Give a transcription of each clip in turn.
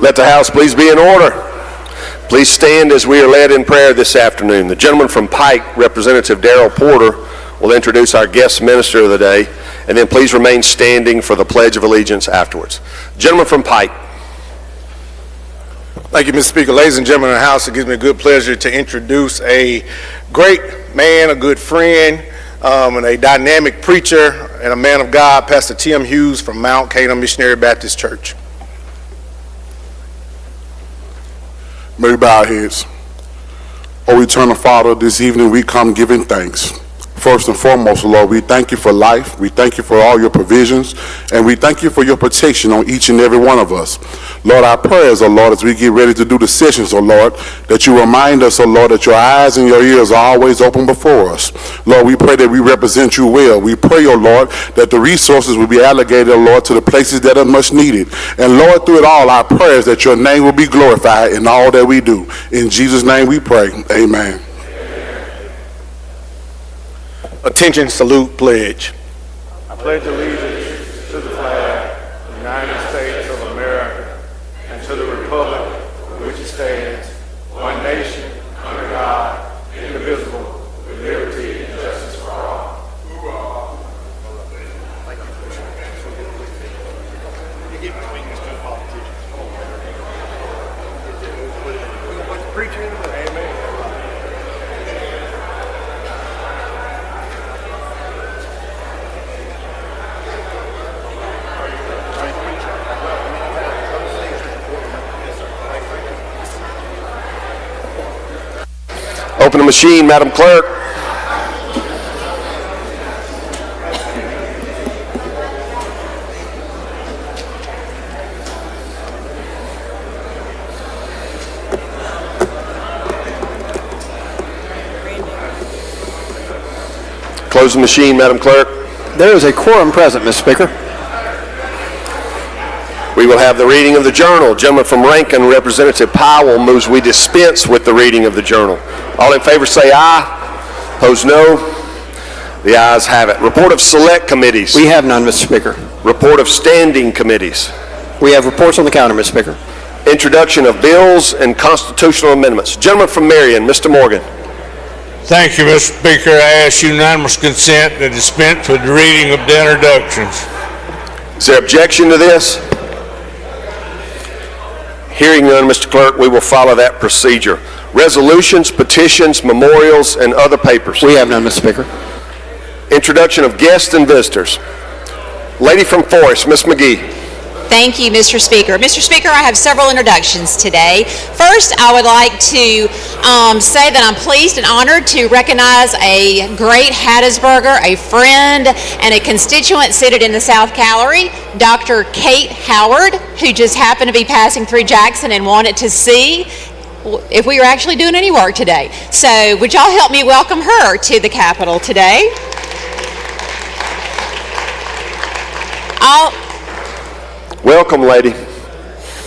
Let the house please be in order. Please stand as we are led in prayer this afternoon. The gentleman from Pike, Representative Darrell Porter, will introduce our guest minister of the day, and then please remain standing for the Pledge of Allegiance afterwards. Gentleman from Pike. Thank you, Mr. Speaker. Ladies and gentlemen in the House, it gives me a good pleasure to introduce a great man, a good friend, and a dynamic preacher and a man of God, Pastor Tim Hughes from Mount Canaan Missionary Baptist Church. May we bow our heads. O eternal Father, this evening we come giving thanks. First and foremost, Lord, we thank you for life. We thank you for all your provisions, and we thank you for your protection on each and every one of us. Lord, our prayers, oh Lord, as we get ready to do the sessions, oh Lord, that you remind us, oh Lord, that your eyes and your ears are always open before us. Lord, we pray that we represent you well. We pray, oh Lord, that the resources will be allocated, oh Lord, to the places that are much needed. And Lord, through it all, our prayers that your name will be glorified in all that we do. In Jesus' name we pray. Amen. Attention, salute, pledge. I pledge allegiance to the flag of the United States of America and to the republic for which it stands, one nation, under God, indivisible, with liberty and justice for all. Open the machine, Madam Clerk. Close the machine, Madam Clerk. There is a quorum present, Mr. Speaker. We will have the reading of the journal. Gentleman from Rankin, Representative Powell, moves we dispense with the reading of the journal. All in favor say aye. Opposed no. The ayes have it. Report of select committees. We have none, Mr. Speaker. Report of standing committees. We have reports on the counter, Mr. Speaker. Introduction of bills and constitutional amendments. Gentleman from Marion, Mr. Morgan. Thank you, Mr. Speaker. I ask unanimous consent to dispense with the reading of the introductions. Is there objection to this? Hearing none, Mr. Clerk, we will follow that procedure. Resolutions, petitions, memorials, and other papers. We have none, Mr. Speaker. Introduction of guests and visitors. Lady from Forest, Ms. McGee. Thank you, Mr. Speaker. Mr. Speaker, I have several introductions today. First, I would like to say that I'm pleased and honored to recognize a great Hattiesburger, a friend, and a constituent seated in the South Gallery, Dr. Kate Howard, who just happened to be passing through Jackson and wanted to see if we were actually doing any work today. So would y'all help me welcome her to the Capitol today? Welcome, lady.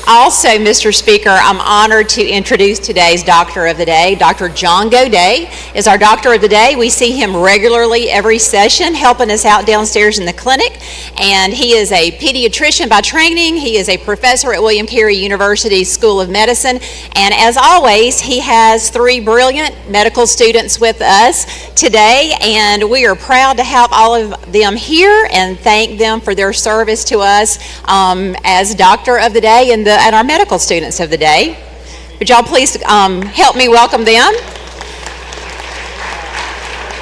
Also, Mr. Speaker, I'm honored to introduce today's Doctor of the Day. Dr. John Godet is our Doctor of the Day. We see him regularly every session helping us out downstairs in the clinic. And he is a pediatrician by training. He is a professor at William Carey University School of Medicine. And as always, he has 3 brilliant medical students with us today. And we are proud to have all of them here and thank them for their service to us as Doctor of the Day and our medical students of the day. Would y'all please help me welcome them?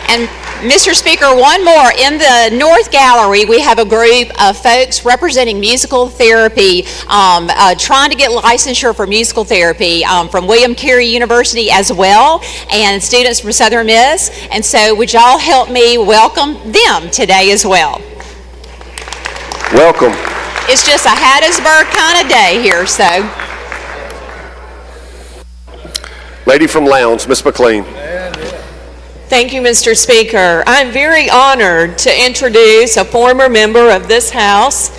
And Mr. Speaker, one more. In the North Gallery, we have a group of folks representing musical therapy, trying to get licensure for musical therapy from William Carey University as well, and students from Southern Miss. And so would y'all help me welcome them today as well? Welcome. It's just a Hattiesburg kind of day here, so. Lady from Lowndes, Ms. McLean. Thank you, Mr. Speaker. I'm very honored to introduce a former member of this House,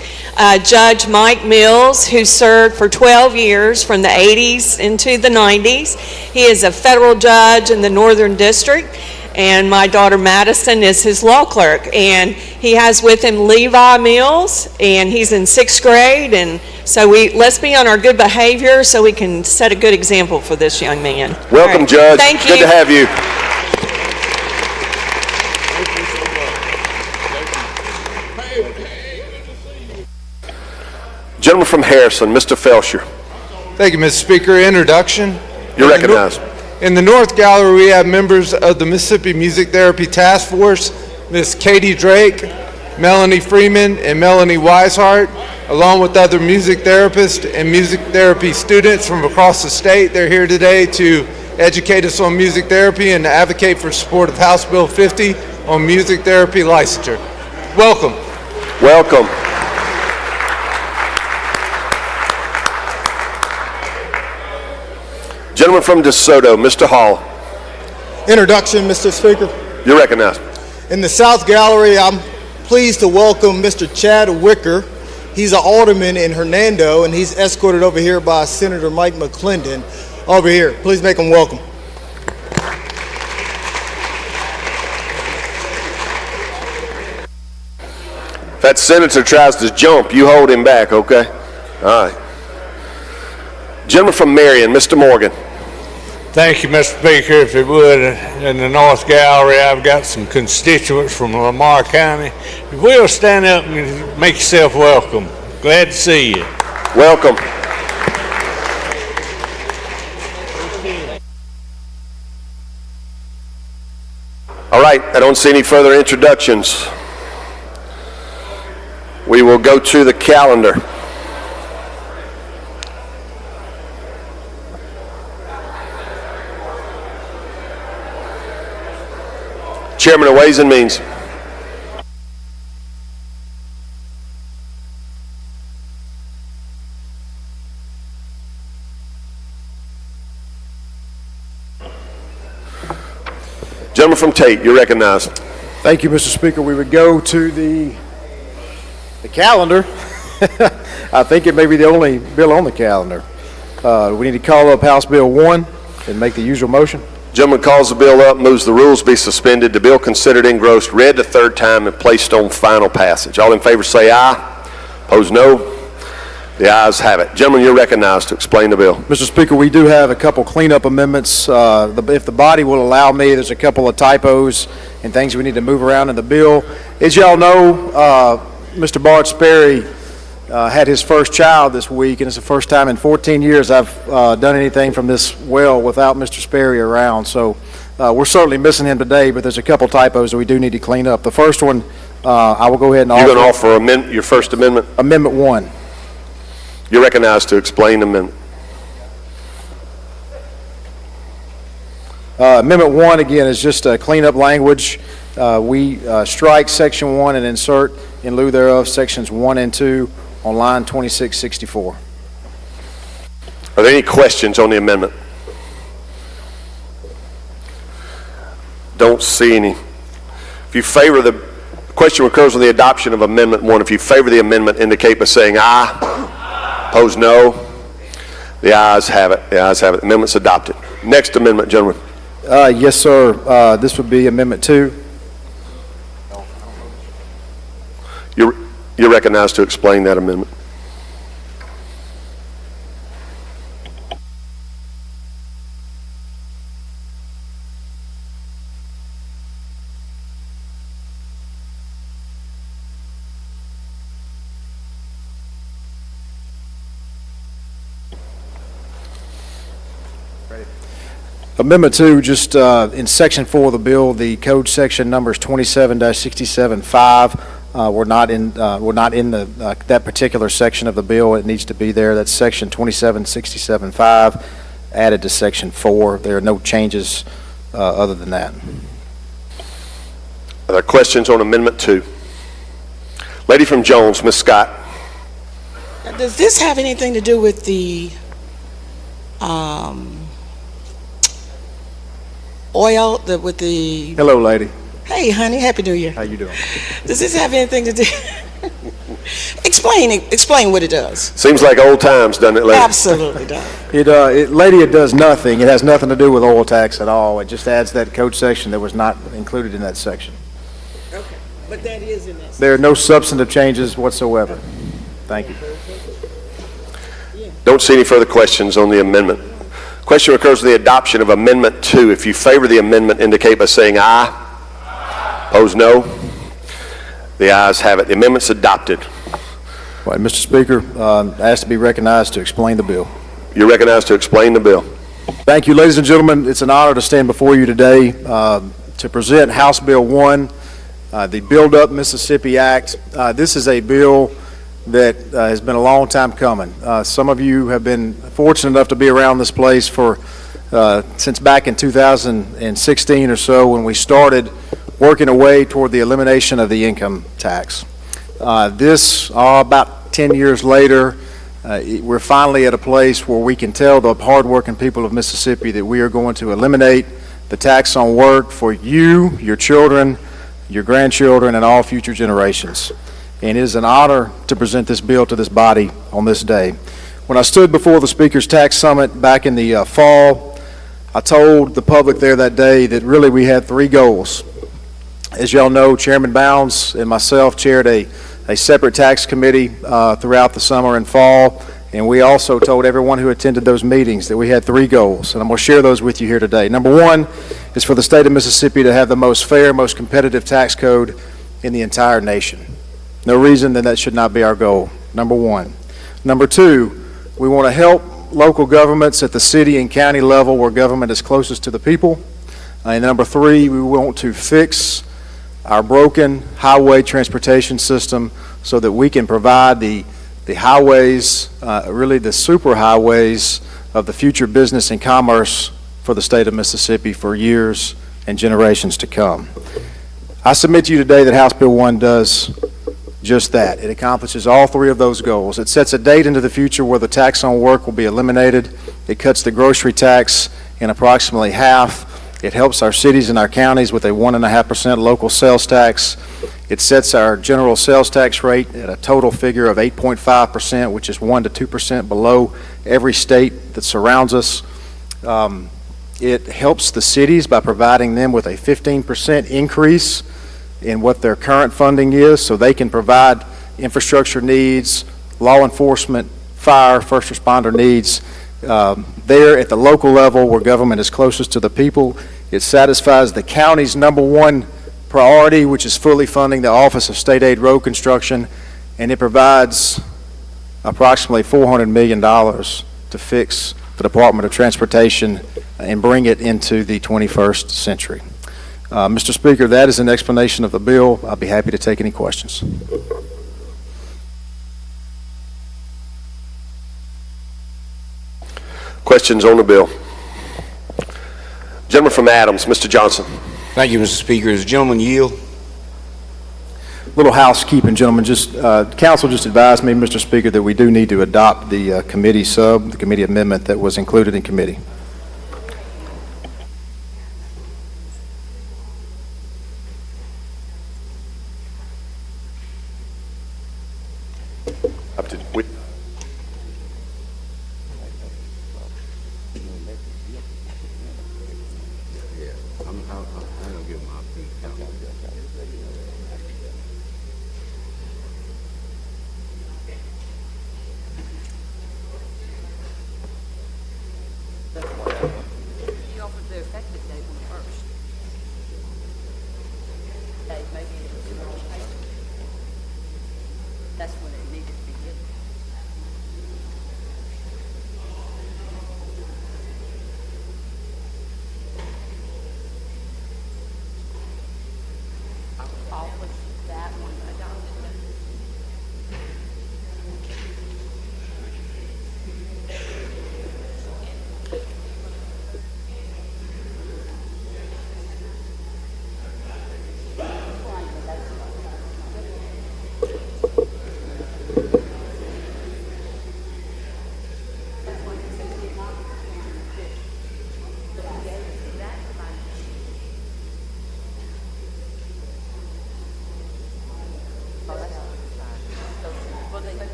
Judge Mike Mills, who served for 12 years from the 80s into the 90s. He is a federal judge in the Northern District, and my daughter Madison is his law clerk. And he has with him Levi Mills, and he's in 6th grade. And so let's be on our good behavior so we can set a good example for this young man. Welcome, right. Judge. Thank you. Good to have you. Gentleman from Harrison, Mr. Felsher. Thank you, Mr. Speaker. Introduction. You're recognized. In the North Gallery, we have members of the Mississippi Music Therapy Task Force, Ms. Katie Drake, Melanie Freeman, and Melanie Weishart, along with other music therapists and music therapy students from across the state. They're here today to educate us on music therapy and to advocate for support of House Bill 50 on music therapy licensure. Welcome. Welcome. Gentleman from DeSoto, Mr. Hall. Introduction, Mr. Speaker. You're recognized. In the South Gallery, I'm pleased to welcome Mr. Chad Wicker. He's an alderman in Hernando, and he's escorted over here by Senator Mike McClendon. Over here. Please make him welcome. If that senator tries to jump, you hold him back, okay? All right. Gentleman from Marion, Mr. Morgan. Thank you, Mr. Speaker. If it would, in the North Gallery, I've got some constituents from Lamar County. If you will, stand up and make yourself welcome. Glad to see you. Welcome. All right, I don't see any further introductions. We will go to the calendar. Chairman of Ways and Means. Gentleman from Tate, you're recognized. Thank you, Mr. Speaker. We would go to the calendar. I think it may be the only bill on the calendar. We need to call up House Bill 1 and make the usual motion. Gentleman calls the bill up, moves the rules be suspended, the bill considered engrossed, read the third time, and placed on final passage. All in favor say aye. Opposed no. The ayes have it. Gentlemen, you're recognized to explain the bill. Mr. Speaker, we do have a couple cleanup amendments. If the body will allow me, there's a couple of typos and things we need to move around in the bill. As y'all know, Mr. Bart Sperry had his first child this week, and it's the first time in 14 years I've done anything from this well without Mr. Sperry around. So we're certainly missing him today, but there's a couple typos that we do need to clean up. The first one, I will go ahead and offer. You're going to offer your first amendment? Amendment 1. You're recognized to explain the amendment. Amendment 1, again, is just a cleanup language. We strike Section 1 and insert in lieu thereof Sections 1 and 2 on line 2664. Are there any questions on the amendment? Don't see any. If you favor the question occurs with the adoption of Amendment 1. If you favor the amendment, indicate by saying aye. Opposed, no. The ayes have it. The ayes have it. The amendment's adopted. Next amendment, gentlemen. Yes, sir. This would be Amendment 2. You're recognized to explain that amendment. Amendment 2, just in Section 4 of the bill, the code section numbers 27-67-5 were not in that particular section of the bill. It needs to be there. That's Section 27-67-5 added to Section 4. There are no changes other than that. Are there questions on Amendment 2? Lady from Jones, Ms. Scott. Does this have anything to do with the oil, with the... Hello, lady. Hey, honey, Happy New Year. How you doing? Does this have anything to do... Explain what it does. Seems like old times, doesn't it, lady? Absolutely does. It does nothing. It has nothing to do with oil tax at all. It just adds that code section that was not included in that section. Okay, but that is in that. There are no substantive changes whatsoever. Thank you. Don't see any further questions on the amendment. Question recurs to the adoption of Amendment 2. If you favor the amendment, indicate by saying aye. Opposed, no. The ayes have it. The amendment's adopted. All right, Mr. Speaker, asked to be recognized to explain the bill. You're recognized to explain the bill. Thank you, ladies and gentlemen. It's an honor to stand before you today to present House Bill 1, the Build Up Mississippi Act. This is a bill that has been a long time coming. Some of you have been fortunate enough to be around this place for since back in 2016 or so, when we started working away toward the elimination of the income tax. About 10 years later, we're finally at a place where we can tell the hardworking people of Mississippi that we are going to eliminate the tax on work for you, your children, your grandchildren, and all future generations. And it is an honor to present this bill to this body on this day. When I stood before the Speaker's Tax Summit back in the fall, I told the public there that day that really we had three goals. As y'all know, Chairman Bounds and myself chaired a separate tax committee throughout the summer and fall, and we also told everyone who attended those meetings that we had three goals, and I'm going to share those with you here today. Number one is for the state of Mississippi to have the most fair, most competitive tax code in the entire nation. No reason that should not be our goal, number one. Number two, we want to help local governments at the city and county level where government is closest to the people. And number three, we want to fix our broken highway transportation system so that we can provide the highways, really the super highways of the future business and commerce for the state of Mississippi for years and generations to come. I submit to you today that House Bill 1 does just that. It accomplishes all three of those goals. It sets a date into the future where the tax on work will be eliminated. It cuts the grocery tax in approximately half. It helps our cities and our counties with a 1.5% local sales tax. It sets our general sales tax rate at a total figure of 8.5%, which is 1 to 2% below every state that surrounds us. It helps the cities by providing them with a 15% increase in what their current funding is, so they can provide infrastructure needs, law enforcement, fire, first responder needs there at the local level where government is closest to the people. It satisfies the county's number one priority, which is fully funding the Office of State Aid Road Construction, and it provides approximately $400 million to fix the Department of Transportation and bring it into the 21st century. Mr. Speaker, that is an explanation of the bill. I'll be happy to take any questions. Questions on the bill? Gentleman from Adams, Mr. Johnson. Thank you, Mr. Speaker. Does the gentleman yield? Little housekeeping, gentlemen. Council just advised me, Mr. Speaker, that we do need to adopt the committee amendment that was included in committee.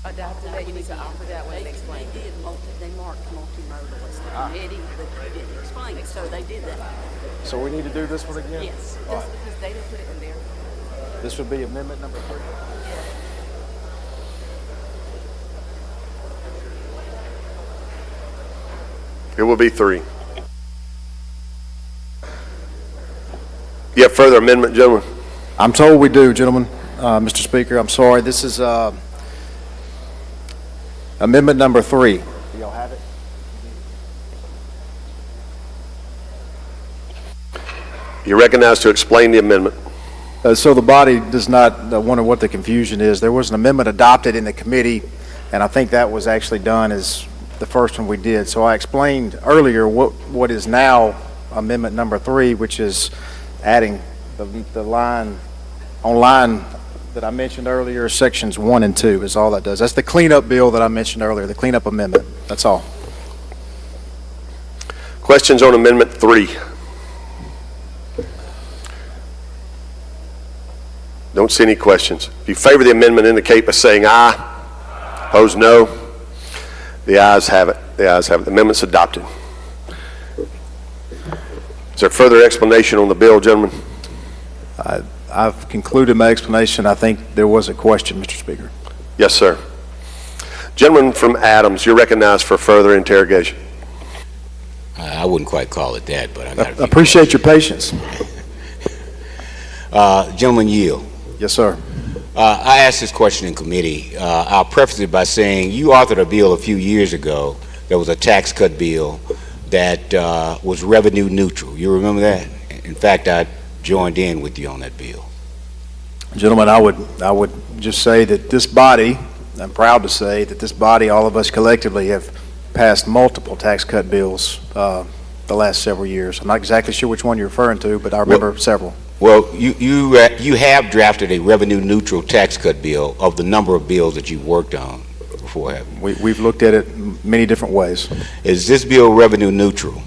Adopted that, you need to offer that way and explain. They did they marked multimodal. It's the committee that didn't explain it, so they did that. So we need to do this one again? Yes, just because they didn't put it in there. This would be amendment number 3. It will be 3. You have further amendment, gentlemen? I'm told we do, gentlemen. Mr. Speaker, I'm sorry. This is amendment number 3. Do y'all have it? You're recognized to explain the amendment. So the body does not wonder what the confusion is. There was an amendment adopted in the committee, and I think that was actually done as the first one we did. So I explained earlier what is now amendment number 3, which is adding the line that I mentioned earlier, sections 1 and 2 is all that does. That's the cleanup bill that I mentioned earlier, the cleanup amendment. That's all. Questions on amendment 3? Don't see any questions. If you favor the amendment, indicate by saying aye. Opposed, no. The ayes have it. The ayes have it. The amendment's adopted. Is there further explanation on the bill, gentlemen? I've concluded my explanation. I think there was a question, Mr. Speaker. Yes, sir. Gentleman from Adams, you're recognized for further interrogation. I wouldn't quite call it that, but I got to appreciate your patience. Gentleman Yield. Yes, sir. I asked this question in committee. I'll preface it by saying you authored a bill a few years ago. There was a tax cut bill that was revenue neutral. You remember that? In fact, I joined in with you on that bill. Gentlemen, I would just say that this body, I'm proud to say that this body, all of us collectively, have passed multiple tax cut bills the last several years. I'm not exactly sure which one you're referring to, but I remember several. Well, you have drafted a revenue neutral tax cut bill of the number of bills that you've worked on before, haven't you? We've looked at it many different ways. Is this bill revenue neutral?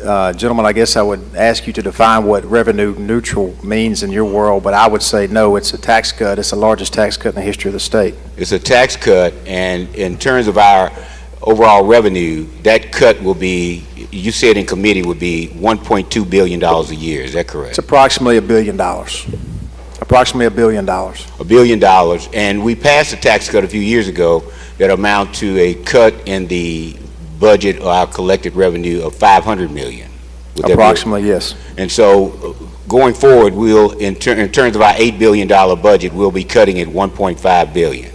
Gentlemen, I guess I would ask you to define what revenue neutral means in your world, but I would say no, it's a tax cut. It's the largest tax cut in the history of the state. It's a tax cut, and in terms of our overall revenue, that cut will be, you said in committee, would be $1.2 billion a year. Is that correct? It's approximately $1 billion. Approximately $1 billion. $1 billion, and we passed a tax cut a few years ago that amount to a cut in the budget or our collected revenue of $500 million. Approximately, yes. And so going forward, we'll, in terms of our $8 billion budget, we'll be cutting at $1.5 billion.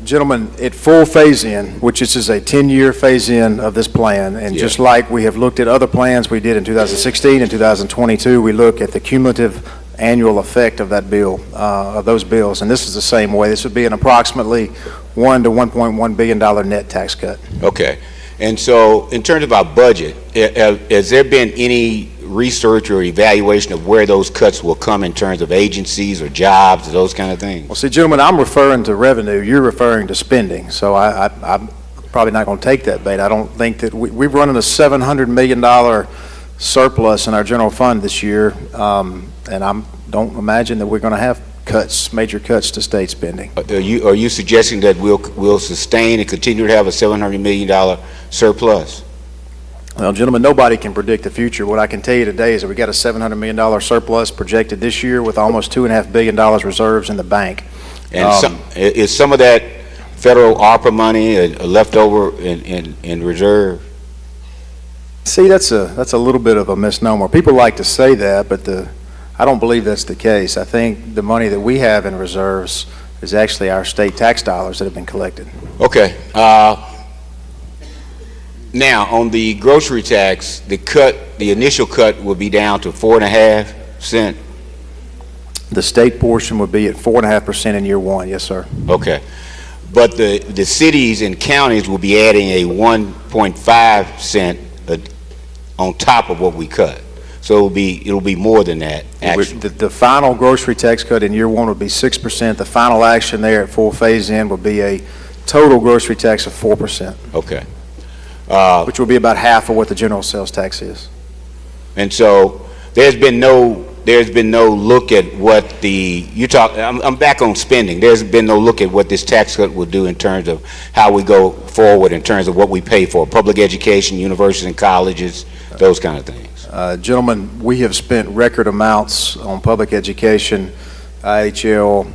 Gentlemen, at full phase-in, which this is a 10-year phase-in of this plan, and just like we have looked at other plans we did in 2016 and 2022, we look at the cumulative annual effect of that bill, of those bills, and this is the same way. This would be an approximately $1 to $1.1 billion net tax cut. Okay. And so in terms of our budget, has there been any research or evaluation of where those cuts will come in terms of agencies or jobs or those kind of things? Well, see, gentlemen, I'm referring to revenue. You're referring to spending. So I'm probably not going to take that bait. I don't think that we've run a $700 million surplus in our general fund this year, and I don't imagine that we're going to have cuts, major cuts to state spending. Are you suggesting that we'll sustain and continue to have a $700 million surplus? Well, gentlemen, nobody can predict the future. What I can tell you today is that we got a $700 million surplus projected this year with almost $2.5 billion reserves in the bank. And is some of that federal ARPA money left over in reserve? See, that's a little bit of a misnomer. People like to say that, but I don't believe that's the case. I think the money that we have in reserves is actually our state tax dollars that have been collected. Okay. Now, on the grocery tax, the initial cut will be down to 4.5%. The state portion would be at 4.5% in year one. Yes, sir. Okay. But the cities and counties will be adding a 1.5 cent on top of what we cut. So it'll be more than that. The final grocery tax cut in year one would be 6%. The final action there at full phase-in would be a total grocery tax of 4%. Okay. Which will be about half of what the general sales tax is. And so there's been no there's been no look at what the, I'm back on spending. There's been no look at what this tax cut will do in terms of how we go forward in terms of what we pay for, public education, universities and colleges, those kind of things. Gentlemen, we have spent record amounts on public education, IHL,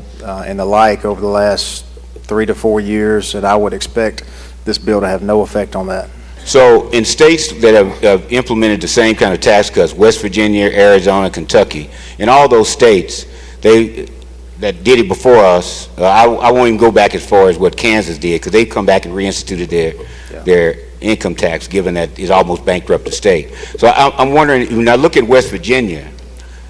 and the like over the last 3 to 4 years, and I would expect this bill to have no effect on that. So in states that have implemented the same kind of tax cuts, West Virginia, Arizona, Kentucky, in all those states, that did it before us, I won't even go back as far as what Kansas did, because they've come back and reinstituted their income tax, given that it's almost bankrupt the state. So I'm wondering, when I look at West Virginia,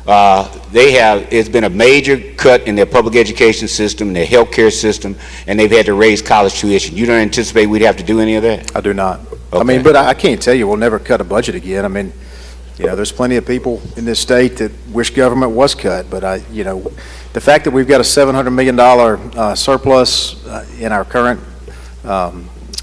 it's been a major cut in their public education system, their health care system, and they've had to raise college tuition. You don't anticipate we'd have to do any of that? I do not. Okay. I mean, but I can't tell you we'll never cut a budget again. I mean, you know, there's plenty of people in this state that wish government was cut, but you know, the fact that we've got a $700 million surplus in our current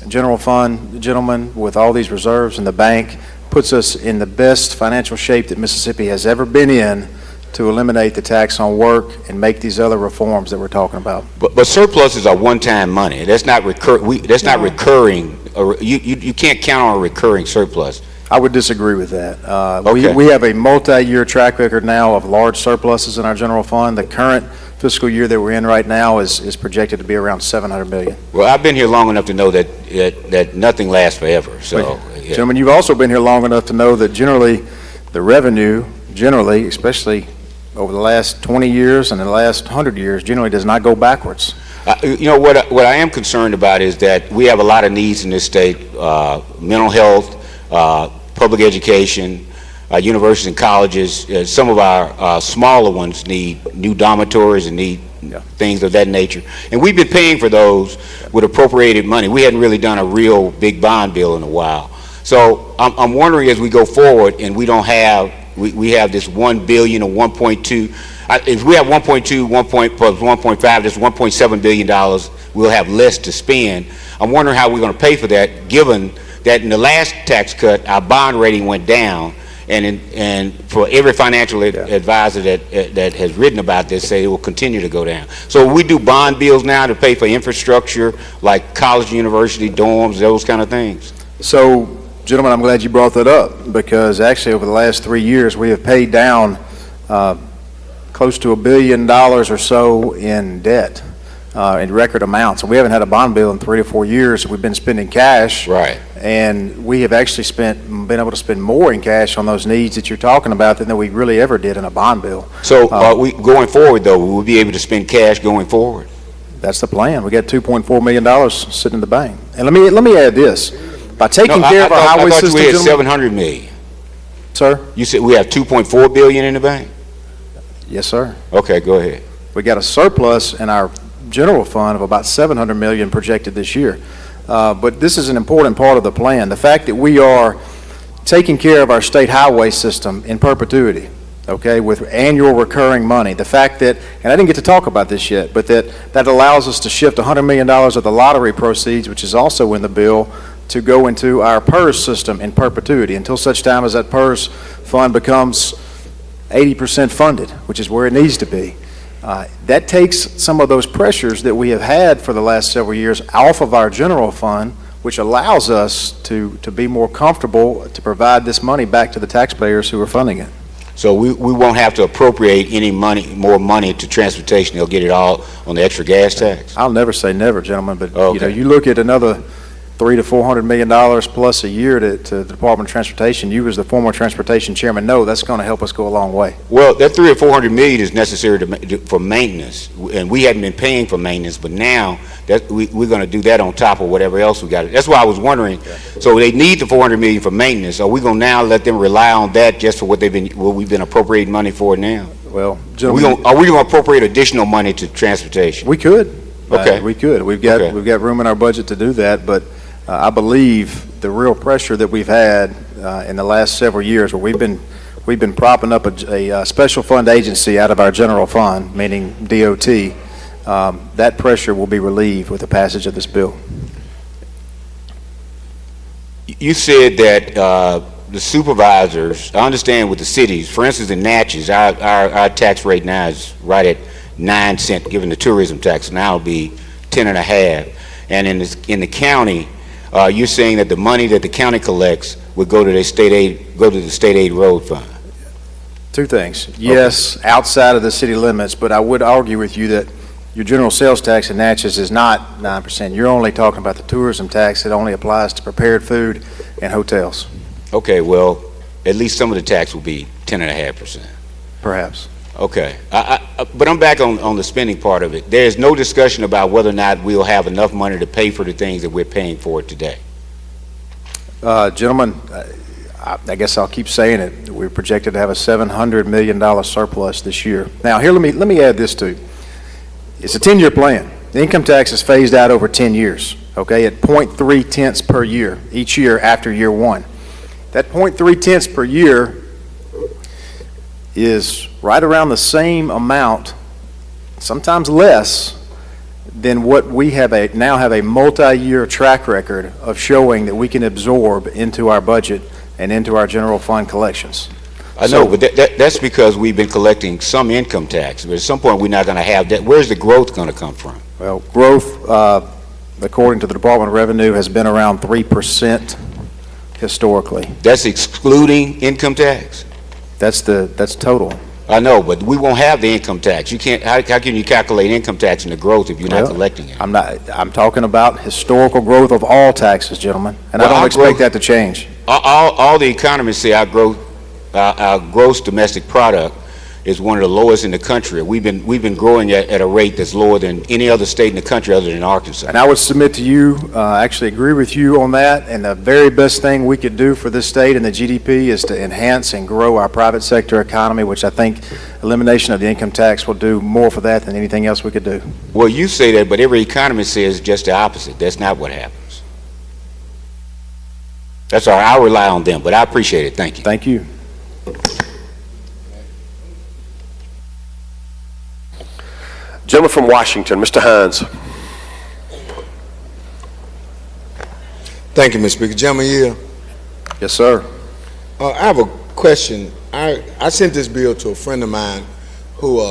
general fund, gentlemen, with all these reserves in the bank, puts us in the best financial shape that Mississippi has ever been in to eliminate the tax on work and make these other reforms that we're talking about. But surpluses are one-time money. That's not not recurring. You can't count on a recurring surplus. I would disagree with that. Okay. We have a multi-year track record now of large surpluses in our general fund. The current fiscal year that we're in right now is projected to be around $700 million. Well, I've been here long enough to know that nothing lasts forever. So, yeah. Gentlemen, you've also been here long enough to know that generally the revenue, especially over the last 20 years and the last 100 years, generally does not go backwards. You know, what I am concerned about is that we have a lot of needs in this state, mental health, public education, universities and colleges. Some of our smaller ones need new dormitories and need things of that nature. And we've been paying for those with appropriated money. We hadn't really done a real big bond bill in a while. So I'm wondering, as we go forward and we don't have, we have this $1 billion or 1.2, if we have 1.2, 1 plus 1.5, that's $1.7 billion, we'll have less to spend. I'm wondering how we're going to pay for that, given that in the last tax cut, our bond rating went down, and for every financial advisor that has written about this, say it will continue to go down. So we do bond bills now to pay for infrastructure like college, university, dorms, those kind of things. So, gentlemen, I'm glad you brought that up, because actually over the last 3 years we have paid down close to $1 billion or so in debt. In record amounts. And we haven't had a bond bill in 3 to 4 years. We've been spending cash. Right. And we have actually been able to spend more in cash on those needs that you're talking about than we really ever did in a bond bill. So going forward, though, will we be able to spend cash going forward? That's the plan. We got $2.4 million sitting in the bank. And let me add this. By taking care of our highway system, we had $700 million. Sir? You said we have $2.4 billion in the bank? Yes, sir. Okay, go ahead. We got a surplus in our general fund of about $700 million projected this year. But this is an important part of the plan. The fact that we are taking care of our state highway system in perpetuity, okay, with annual recurring money. The fact that, and I didn't get to talk about this yet, but that allows us to shift $100 million of the lottery proceeds, which is also in the bill, to go into our PERS system in perpetuity until such time as that PERS fund becomes 80% funded, which is where it needs to be. That takes some of those pressures that we have had for the last several years off of our general fund, which allows us to be more comfortable to provide this money back to the taxpayers who are funding it. So we won't have to appropriate any more money to transportation. They'll get it all on the extra gas tax. I'll never say never, gentlemen, but okay. You know, you look at another $300 to $400 million plus a year to the Department of Transportation. You, as the former transportation chairman, know that's going to help us go a long way. Well, that $300 or $400 million is necessary for maintenance, and we hadn't been paying for maintenance, but now that we're going to do that on top of whatever else we got. That's why I was wondering. So they need the $400 million for maintenance. Are we going to now let them rely on that just for what we've been appropriating money for now? Well, gentlemen, are we going to appropriate additional money to transportation? We could. Okay. We could. We've got room in our budget to do that, but I believe the real pressure that we've had in the last several years, where we've been propping up a special fund agency out of our general fund, meaning DOT, that pressure will be relieved with the passage of this bill. You said that the supervisors, I understand with the cities, for instance, in Natchez, our tax rate now is right at 9 cents, given the tourism tax. Now it'll be 10.5. And in the county, you're saying that the money that the county collects would go to the state aid road fund. Two things. Yes, outside of the city limits, but I would argue with you that your general sales tax in Natchez is not 9%. You're only talking about the tourism tax. It only applies to prepared food and hotels. Okay, well, at least some of the tax will be 10.5%. Perhaps. Okay, but I'm back on the spending part of it. There's no discussion about whether or not we'll have enough money to pay for the things that we're paying for today. Gentlemen, I guess I'll keep saying it. We're projected to have a $700 million surplus this year. Now, here, let me add this too. It's a 10-year plan. The income tax is phased out over 10 years, okay, at 0.3 tenths per year, each year after year one. That 0.3 tenths per year is right around the same amount, sometimes less, than what we now have a multi-year track record of showing that we can absorb into our budget and into our general fund collections. I know, but that's because we've been collecting some income tax. But at some point, we're not going to have that. Where's the growth going to come from? Well, growth, according to the Department of Revenue, has been around 3% historically. That's excluding income tax? That's total. I know, but we won't have the income tax. You can't. How can you calculate income tax and the growth if you're not collecting it? I'm talking about historical growth of all taxes, gentlemen, and I don't expect that to change. All the economists say our gross domestic product is one of the lowest in the country. We've been growing at a rate that's lower than any other state in the country other than Arkansas. And I would submit to you, actually agree with you on that, and the very best thing we could do for this state and the GDP is to enhance and grow our private sector economy, which I think elimination of the income tax will do more for that than anything else we could do. Well, you say that, but every economist says just the opposite. That's not what happens. That's all right. I'll rely on them, but I appreciate it. Thank you. Thank you. Gentleman from Washington, Mr. Hines. Thank you, Mr. Speaker. Gentleman, yeah. Yes, sir. I have a question. I sent this bill to a friend of mine who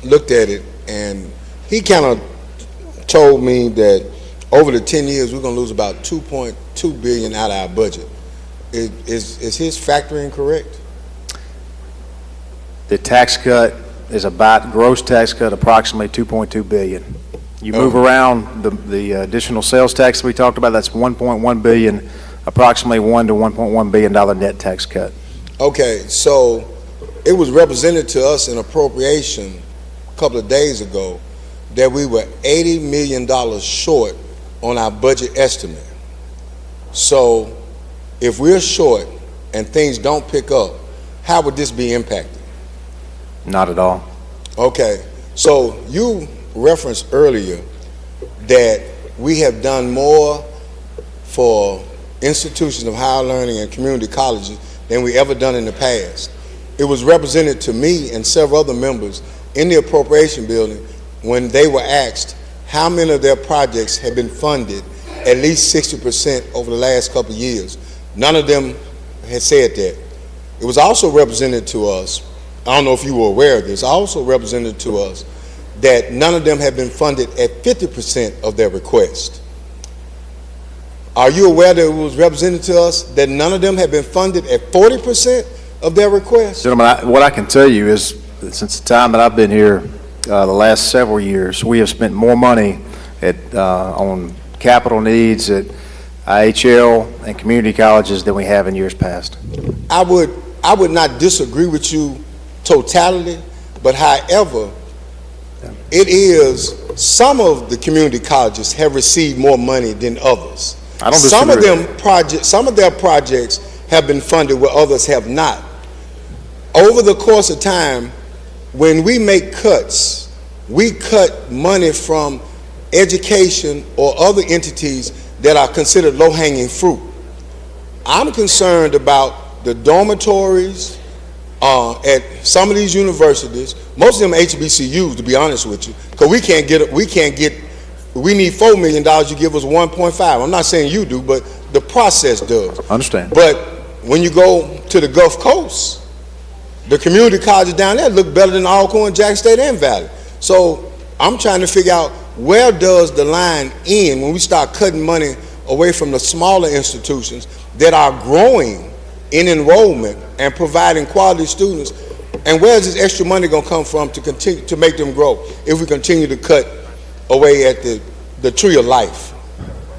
looked at it, and he kind of told me that over the 10 years, we're going to lose about $2.2 billion out of our budget. Is his factoring correct? The tax cut is about, gross tax cut, approximately $2.2 billion. You move around the additional sales tax that we talked about, that's $1.1 billion, approximately $1 to $1.1 billion net tax cut. Okay, so it was represented to us in appropriation a couple of days ago that we were $80 million short on our budget estimate. So if we're short and things don't pick up, how would this be impacted? Not at all. Okay, so you referenced earlier that we have done more for institutions of higher learning and community colleges than we ever done in the past. It was represented to me and several other members in the appropriation building when they were asked how many of their projects had been funded at least 60% over the last couple of years. None of them had said that. It was also represented to us, I don't know if you were aware of this, also represented to us that none of them have been funded at 50% of their request. Are you aware that it was represented to us that none of them have been funded at 40% of their request? Gentlemen, what I can tell you is that since the time that I've been here, the last several years, we have spent more money on capital needs at IHL and community colleges than we have in years past. I would not disagree with you totality, but however, it is some of the community colleges have received more money than others. I don't disagree. Some of their projects have been funded where others have not. Over the course of time, when we make cuts, we cut money from education or other entities that are considered low-hanging fruit. I'm concerned about the dormitories at some of these universities. Most of them are HBCUs, to be honest with you, because we need $4 million, you give us 1.5. I'm not saying you do, but the process does. Understand. But when you go to the Gulf Coast, the community colleges down there look better than Alcorn, Jackson State, and Valley. So I'm trying to figure out, where does the line end when we start cutting money away from the smaller institutions that are growing in enrollment and providing quality students, and where is this extra money going to come from to continue to make them grow if we continue to cut away at the tree of life?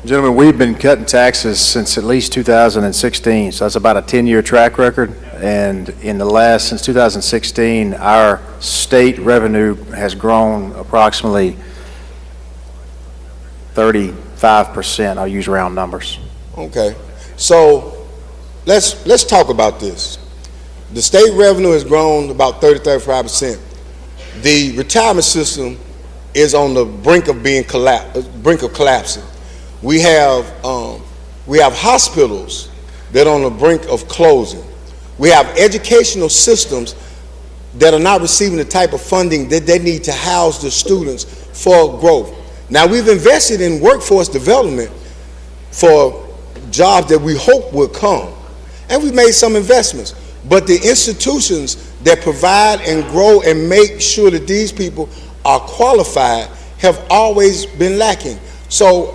Gentlemen, we've been cutting taxes since at least 2016, so that's about a 10-year track record. And since 2016, our state revenue has grown approximately 35%. I'll use round numbers. Okay, so let's talk about this. The state revenue has grown about 35%. The retirement system is on the brink of collapsing. We have hospitals that are on the brink of closing. We have educational systems that are not receiving the type of funding that they need to house the students for growth. Now, we've invested in workforce development for jobs that we hope will come, and we've made some investments. But the institutions that provide and grow and make sure that these people are qualified have always been lacking. So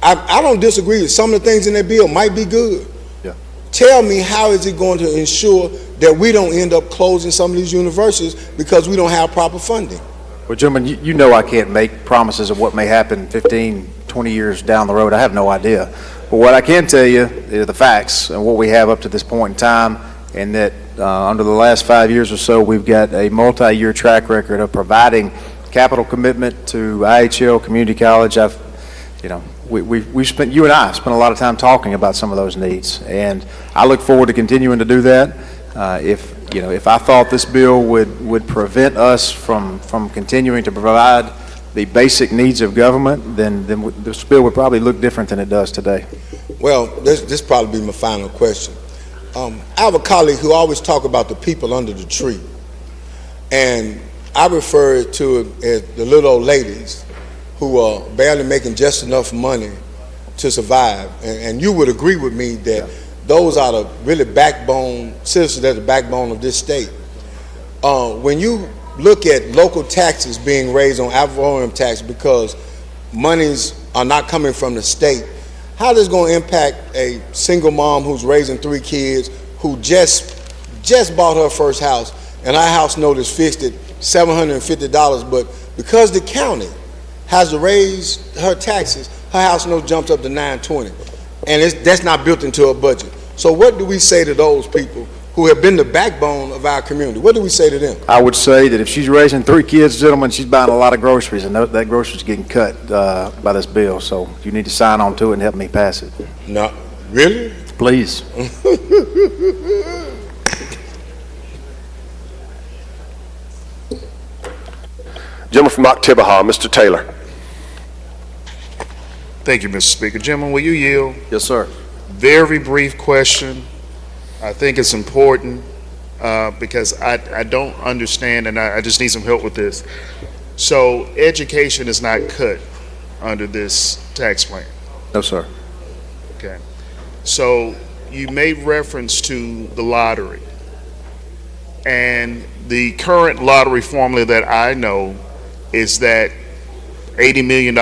I don't disagree with some of the things in that bill might be good. Yeah. Tell me, how is it going to ensure that we don't end up closing some of these universities because we don't have proper funding? Well, gentlemen, you know I can't make promises of what may happen 15, 20 years down the road. I have no idea. But what I can tell you are the facts and what we have up to this point in time, and that under the last 5 years or so, we've got a multi-year track record of providing capital commitment to IHL Community College. You and I spent a lot of time talking about some of those needs, and I look forward to continuing to do that. If I thought this bill would prevent us from continuing to provide the basic needs of government, then this bill would probably look different than it does today. Well, this probably be my final question. I have a colleague who always talk about the people under the tree, and I refer to it as the little old ladies who are barely making just enough money to survive. And you would agree with me that those are the really backbone citizens, that are the backbone of this state. When you look at local taxes being raised on ad valorem tax because monies are not coming from the state, how is this going to impact a single mom who's raising 3 kids, who just bought her first house, and her house note is fixed at $750, but because the county has to raise her taxes, her house note jumps up to $920, and that's not built into her budget. So what do we say to those people who have been the backbone of our community? What do we say to them? I would say that if she's raising 3 kids, gentlemen, she's buying a lot of groceries, and that groceries getting cut by this bill. So you need to sign on to it and help me pass it. No, really? Please. Gentleman from Oktibbeha, Mr. Taylor. Thank you, Mr. Speaker. Gentlemen, will you yield? Yes, sir. Very brief question. I think it's important because I don't understand, and I just need some help with this. So education is not cut under this tax plan? No, sir. Okay. So you made reference to the lottery. And the current lottery formula that I know is that $80 million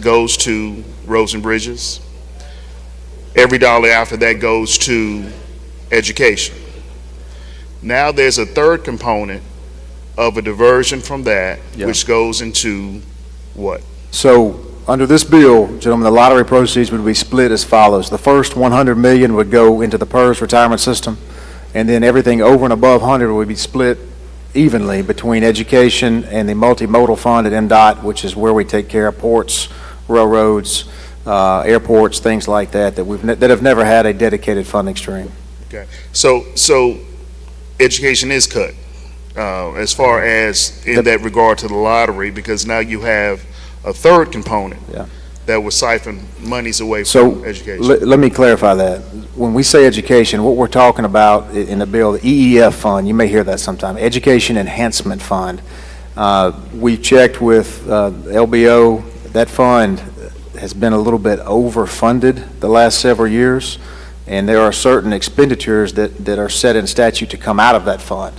goes to roads and bridges. Every dollar after that goes to education. Now there's a third component of a diversion from that, which goes into what? So under this bill, gentlemen, the lottery proceeds would be split as follows. The first $100 million would go into the PERS retirement system, and then everything over and above 100 would be split evenly between education and the multimodal fund at MDOT, which is where we take care of ports, railroads, airports, things like that that have never had a dedicated funding stream. Okay. So education is cut as far as in that regard to the lottery, because now you have a third component that will siphon monies away from education. Let me clarify that. When we say education, what we're talking about in the bill, the EEF fund, you may hear that sometime, Education Enhancement Fund. We checked with LBO. That fund has been a little bit overfunded the last several years, and there are certain expenditures that are set in statute to come out of that fund.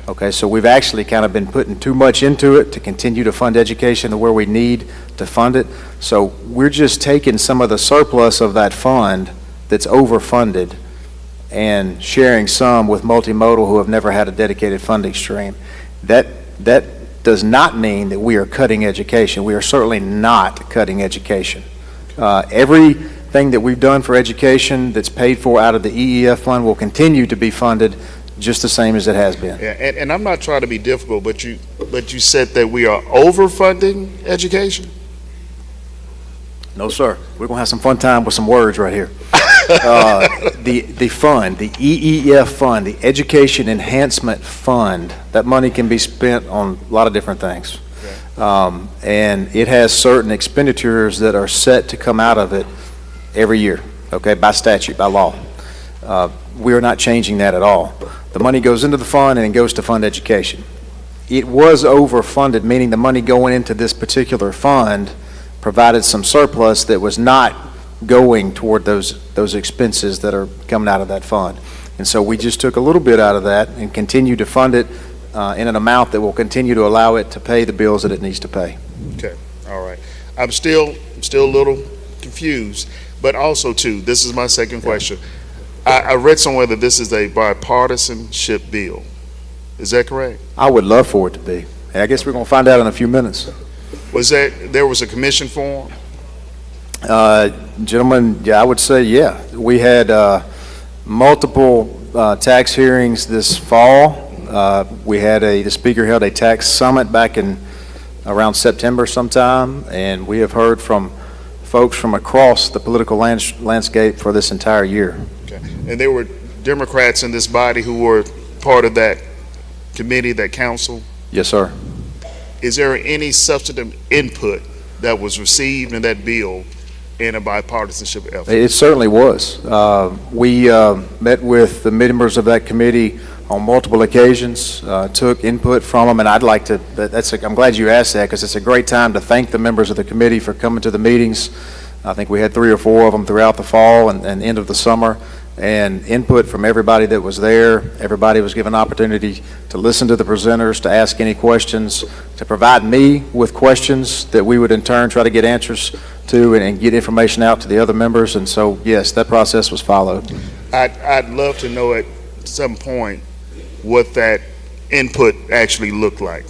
Okay, so we've actually kind of been putting too much into it to continue to fund education to where we need to fund it. So we're just taking some of the surplus of that fund that's overfunded and sharing some with multimodal who have never had a dedicated funding stream. That does not mean that we are cutting education. We are certainly not cutting education. Everything that we've done for education that's paid for out of the EEF fund will continue to be funded just the same as it has been. Yeah, and I'm not trying to be difficult, but you said that we are overfunding education? No, sir. We're going to have some fun time with some words right here. The fund, the EEF fund, the Education Enhancement Fund, that money can be spent on a lot of different things. And it has certain expenditures that are set to come out of it every year, okay, by statute, by law. We are not changing that at all. The money goes into the fund and it goes to fund education. It was overfunded, meaning the money going into this particular fund provided some surplus that was not going toward those expenses that are coming out of that fund. And so we just took a little bit out of that and continue to fund it in an amount that will continue to allow it to pay the bills that it needs to pay. Okay, all right. I'm still a little confused, but also too, this is my second question. I read somewhere that this is a bipartisanship bill. Is that correct? I would love for it to be. I guess we're going to find out in a few minutes. There was a commission form? Gentlemen, yeah, I would say, yeah. We had multiple tax hearings this fall. We had the speaker held a tax summit back in around September sometime, and we have heard from folks from across the political landscape for this entire year. Okay. And there were Democrats in this body who were part of that committee, that council? Yes, sir. Is there any substantive input that was received in that bill in a bipartisanship effort? It certainly was. We met with the members of that committee on multiple occasions, took input from them, and I'd like to, I'm glad you asked that, because it's a great time to thank the members of the committee for coming to the meetings. I think we had 3 or 4 of them throughout the fall and end of the summer, and input from everybody that was there. Everybody was given an opportunity to listen to the presenters, to ask any questions, to provide me with questions that we would in turn try to get answers to and get information out to the other members. And so, yes, that process was followed. I'd love to know at some point what that input actually looked like.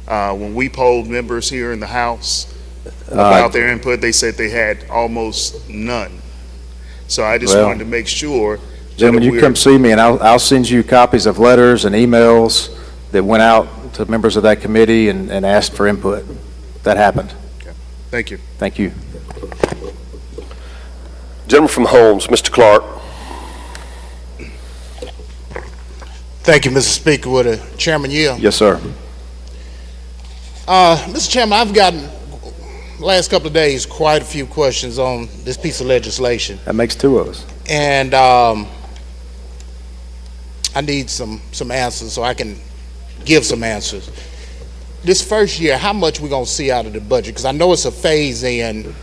When we polled members here in the House about their input, they said they had almost none. So I just wanted to make sure. Gentlemen, you come see me and I'll send you copies of letters and emails that went out to members of that committee and asked for input. That happened. Okay. Thank you. Thank you. Gentleman from Holmes, Mr. Clark. Thank you, Mr. Speaker. With Chairman Yale. Yes, sir. Mr. Chairman, I've gotten last couple of days quite a few questions on this piece of legislation. That makes 2 of us. And I need some answers so I can give some answers. This first year, how much we gonna see out of the budget? Because I know it's a phase in.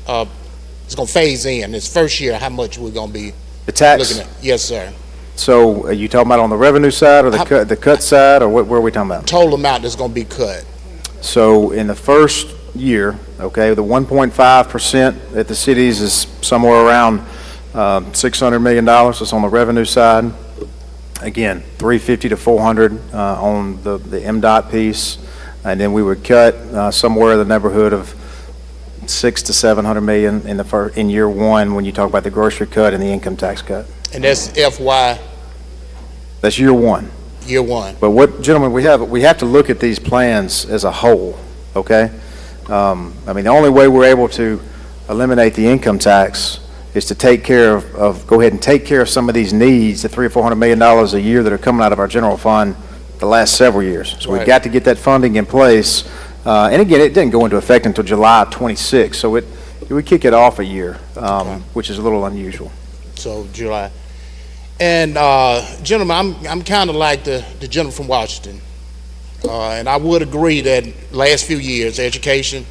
It's gonna phase in. This first year, how much we're gonna be the tax looking at? Yes, sir. So are you talking about on the revenue side or the cut side, or where are we talking about? Total amount that's gonna be cut. So in the first year, okay, the 1.5% at the cities is somewhere around $600 million. That's on the revenue side. Again, 350 to 400 on the MDOT piece, and then we would cut somewhere in the neighborhood of 600 to 700 million in year one when you talk about the grocery cut and the income tax cut. And that's FY. That's year one. Year one. But what, gentlemen, we have to look at these plans as a whole. Okay. I mean, the only way we're able to eliminate the income tax is to take care go ahead and take care of some of these needs, the $300 or $400 million a year that are coming out of our general fund the last several years. So we've got to get that funding in place. And again, it didn't go into effect until July 26, so we kick it off a year, which is a little unusual. So July. And gentlemen, I'm kind of like the gentleman from Washington. And I would agree that last few years, education,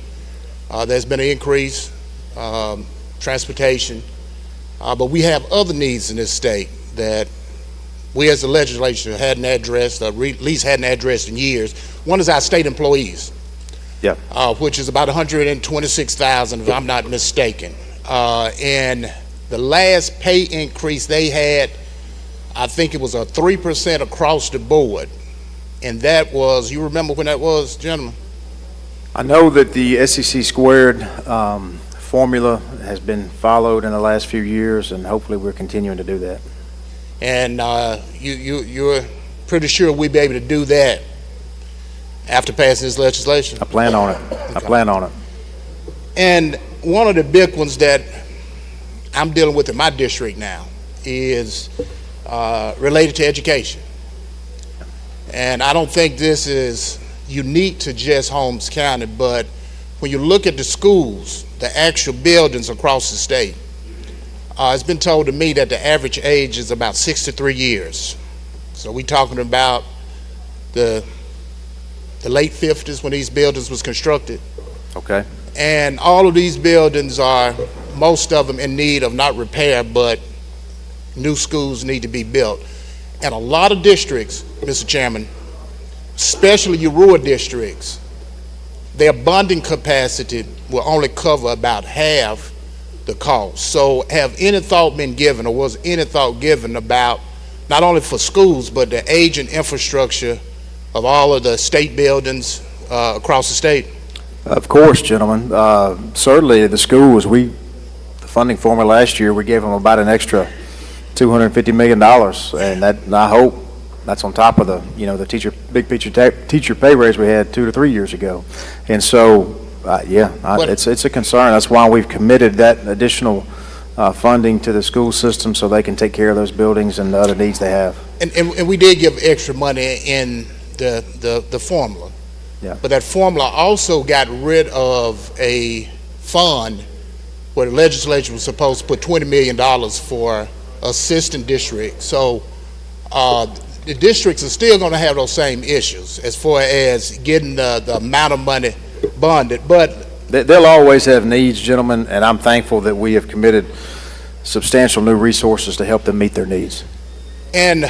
there's been an increase, transportation, But we have other needs in this state that we as the legislature hadn't addressed, or at least hadn't addressed in years. One is our state employees, which is about 126,000, if I'm not mistaken. And the last pay increase they had, I think it was a 3% across the board. And that was, you remember when that was, gentlemen? I know that the SEC squared formula has been followed in the last few years, and hopefully we're continuing to do that. And you're pretty sure we'll be able to do that after passing this legislation? I plan on it. I plan on it. And one of the big ones that I'm dealing with in my district now is related to education. And I don't think this is unique to just Holmes County, but when you look at the schools, the actual buildings across the state, it's been told to me that the average age is about 63 years. So we're talking about the late 50s when these buildings was constructed. Okay. And all of these buildings are, most of them in need of not repair, but new schools need to be built. And a lot of districts, Mr. Chairman, especially your rural districts, their bonding capacity will only cover about half the cost. So have any thought been given, or was any thought given about not only for schools, but the aging infrastructure of all of the state buildings across the state? Of course, gentlemen. Certainly the schools, the funding formula last year, we gave them about an extra $250 million, and that, I hope that's on top of the, the big teacher pay raise we had 2 to 3 years ago. And so, it's a concern. That's why we've committed that additional funding to the school system so they can take care of those buildings and the other needs they have. And we did give extra money in the formula. Yeah. But that formula also got rid of a fund where the legislature was supposed to put $20 million for assistant districts. So the districts are still going to have those same issues as far as getting the amount of money bonded. But they'll always have needs, gentlemen, and I'm thankful that we have committed substantial new resources to help them meet their needs. And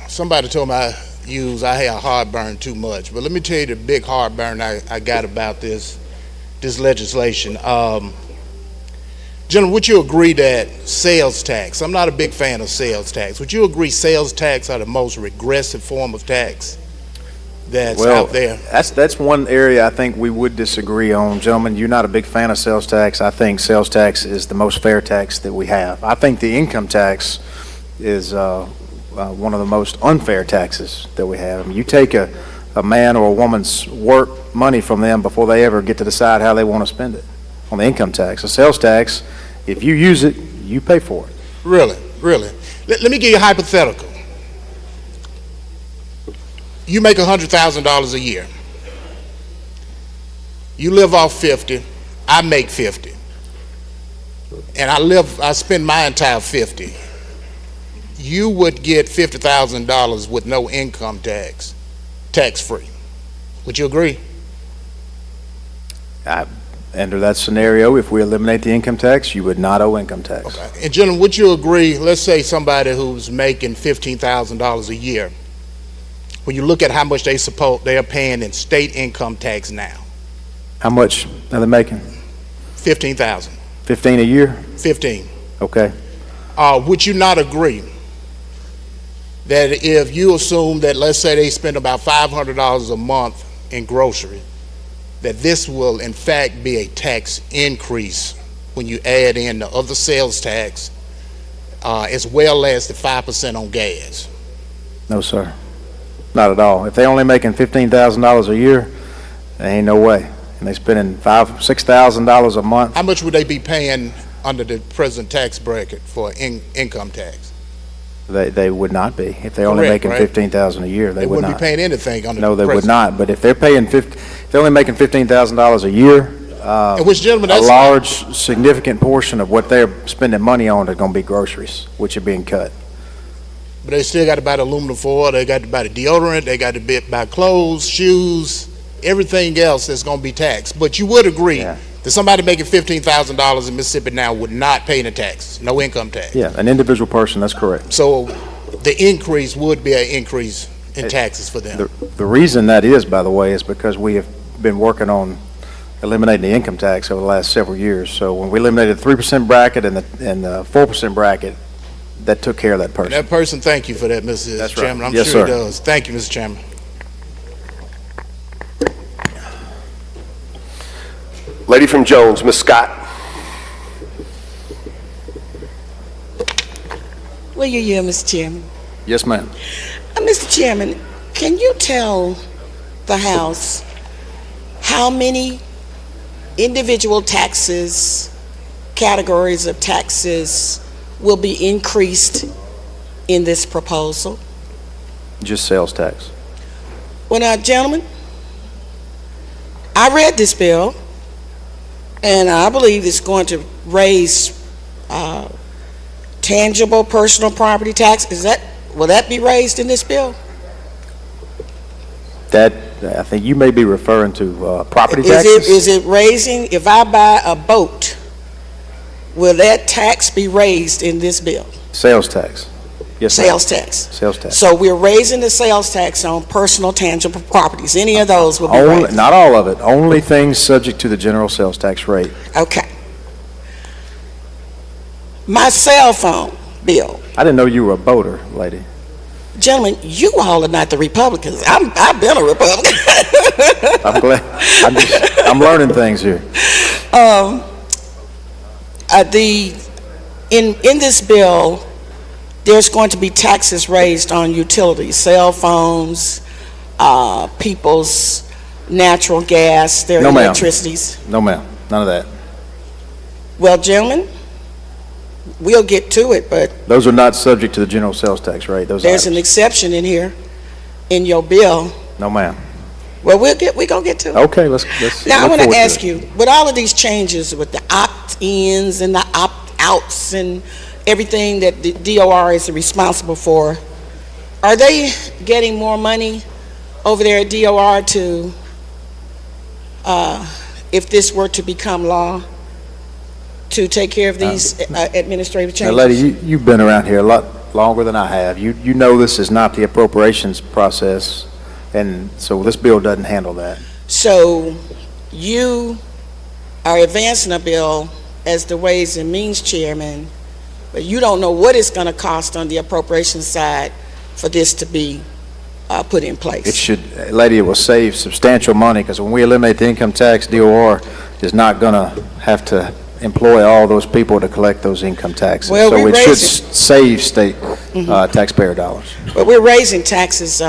somebody told me I had heartburn too much, but let me tell you the big heartburn I got about this legislation. Gentlemen, would you agree that sales tax, I'm not a big fan of sales tax, would you agree sales tax are the most regressive form of tax that's out there? That's one area I think we would disagree on. Gentlemen, you're not a big fan of sales tax. I think sales tax is the most fair tax that we have. I think the income tax is one of the most unfair taxes that we have. I mean, you take a man or a woman's work money from them before they ever get to decide how they want to spend it on the income tax. A sales tax, if you use it, you pay for it. Really? Let me give you a hypothetical. You make $100,000 a year. You live off 50, I make 50. And I spend my entire 50. You would get $50,000 with no income tax-free. Would you agree? Under that scenario, if we eliminate the income tax, you would not owe income tax. Okay. And gentlemen, would you agree, let's say somebody who's making $15,000 a year, when you look at how much they are paying in state income tax now? How much are they making? $15,000. 15 a year? 15. Okay. Would you not agree that if you assume that, let's say they spend about $500 a month in grocery, that this will in fact be a tax increase when you add in the other sales tax, as well as the 5% on gas? No, sir. Not at all. If they're only making $15,000 a year, there ain't no way. And they're spending $5,000, $6,000 a month. How much would they be paying under the present tax bracket for income tax? They would not be. If they're only making $15,000 a year, they would not. They wouldn't be paying anything under No, the they would present. not. But if they're only making $15,000 a year, which, gentlemen, a large, significant portion of what they're spending money on are going to be groceries, which are being cut. But they still got to buy the aluminum foil, they got to buy the deodorant, they got to buy clothes, shoes, everything else that's going to be taxed. But you would agree that somebody making $15,000 in Mississippi now would not pay any tax, no income tax. Yeah, an individual person, that's correct. So the increase would be an increase in taxes for them. The reason that is, by the way, is because we have been working on eliminating the income tax over the last several years. So when we eliminated the 3% bracket and the 4% bracket, that took care of that person. That person, thank you for that, Mr. That's Chairman. right. I'm Yes, sure sir. he does. Thank you, Mr. Chairman. Lady from Jones, Ms. Scott. Will you hear, Mr. Chairman? Yes, ma'am. Mr. Chairman, can you tell the House how many individual taxes, categories of taxes will be increased in this proposal? Just sales tax. Well, now, gentlemen, I read this bill, and I believe it's going to raise tangible personal property tax. Will that be raised in this bill? That, I think you may be referring to property taxes? Is it raising, if I buy a boat, will that tax be raised in this bill? Sales tax. Yes, ma'am. Sales tax. Sales tax. So we're raising the sales tax on personal tangible properties. Any of those will be Only, raised? not all of it. Only things subject to the general sales tax rate. Okay. My cell phone bill. I didn't know you were a boater, lady. Gentlemen, you all are not the Republicans. I've been a Republican. I'm glad. I'm learning things here. In this bill, there's going to be taxes raised on utilities, cell phones, people's natural gas, their No, ma'am. electricities. No, ma'am. None of that. Well, gentlemen, we'll get to it, but Those are not subject to the general sales tax rate. Those there's an items. exception in here, in your bill. No, ma'am. Well, we're gonna get to it. Okay, let's Now, I look want to forward ask it. you, with all of these changes, with the opt-ins and the opt-outs and everything that the DOR is responsible for, are they getting more money over there at DOR to, if this were to become law, to take care of these administrative Now, changes? lady, you've been around here a lot longer than I have. You know this is not the appropriations process, and so this bill doesn't handle that. So you are advancing a bill as the Ways and Means Chairman, but you don't know what it's going to cost on the appropriations side for this to be put in place. It should, lady, it will save substantial money, because when we eliminate the income tax, DOR is not going to have to employ all those people to collect those income taxes. Well, so we're it should raising- save state taxpayer dollars. But we're raising taxes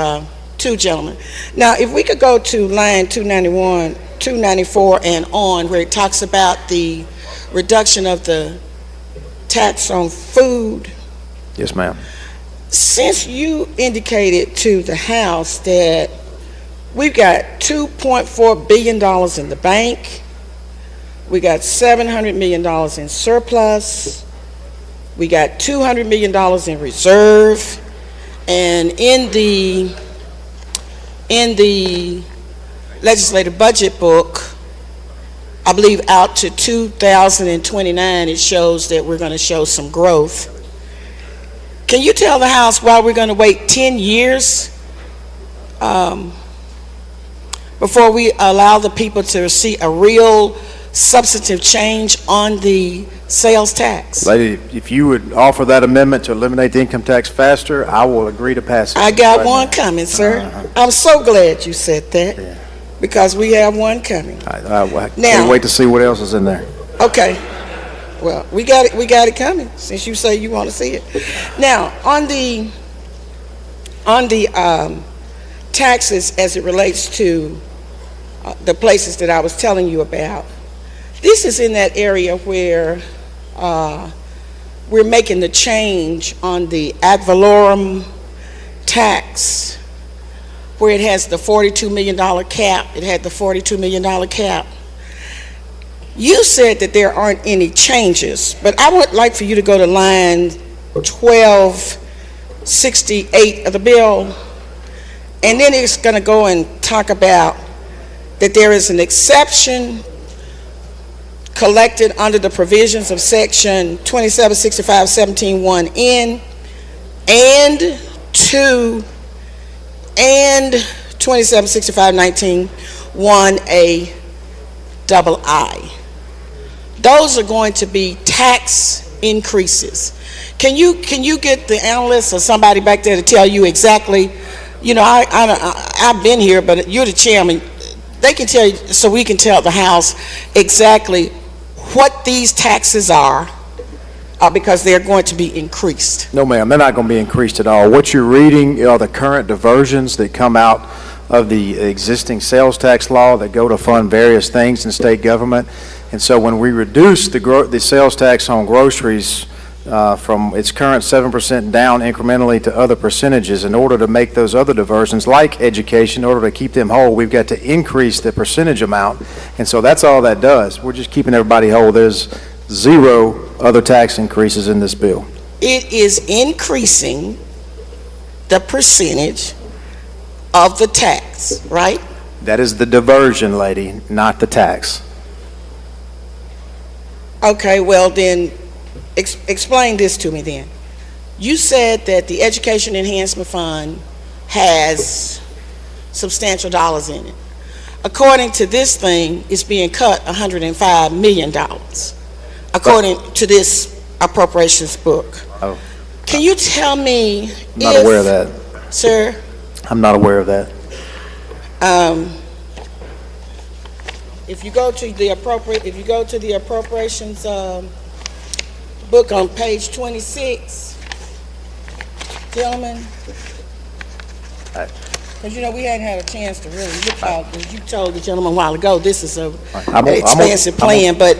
too, gentlemen. Now, if we could go to line 291, 294 and on, where it talks about the reduction of the tax on food. Yes, ma'am. Since you indicated to the House that we've got $2.4 billion in the bank, we got $700 million in surplus, we got $200 million in reserve, and in the legislative budget book, I believe out to 2029, it shows that we're going to show some growth. Can you tell the House why we're going to wait 10 years before we allow the people to see a real substantive change on the sales tax? Lady, if you would offer that amendment to eliminate the income tax faster, I will agree to pass it. I got right one now. coming, sir. I'm so glad you said that, because we have one coming. I Now- can't wait to see what else is in there. Okay. Well, we got it coming, since you say you want to see it. Now, on the taxes as it relates to the places that I was telling you about, this is in that area where we're making the change on the ad valorem tax, where it has the $42 million cap. It had the $42 million cap. You said that there aren't any changes, but I would like for you to go to line 1268 of the bill, and then it's going to go and talk about that there is an exception for the 42 million cap. It had the $42 million cap. It had the $42 million cap. You said that there aren't any changes, but I would like for you to go to line 1268 of the bill, and then it's going to go and talk about that there is an exception for the 42 million cap. It had the $42 million cap. It had the $42 million cap. And then it's going to go and talk about collected under the provisions of Section 2765-17(1)(n) and 2 and 2765-19(1)(a)(ii). Those are going to be tax increases. Can you get the analyst or somebody back there to tell you exactly? You know, I've been here, but you're the chairman. They can tell you, so we can tell the House exactly what these taxes are, because they're going to be increased. No, ma'am, they're not going to be increased at all. What you're reading are the current diversions that come out of the existing sales tax law that go to fund various things in state government. And so when we reduce the sales tax on groceries from its current 7% down incrementally to other percentages, in order to make those other diversions, like education, in order to keep them whole, we've got to increase the percentage amount. And so that's all that does. We're just keeping everybody whole. There's zero other tax increases in this bill. It is increasing the percentage of the tax, right? That is the diversion, lady, not the tax. Okay, well then, explain this to me then. You said that the Education Enhancement Fund has substantial dollars in it. According to this thing, it's being cut $105 million, according to this appropriations book. Oh. Can you tell me I'm not aware of that. Sir? I'm not aware of that. If you go to the appropriations book on page 26, gentlemen, because you know we hadn't had a chance to really look at it. You told the gentleman a while ago this is an expansive plan, but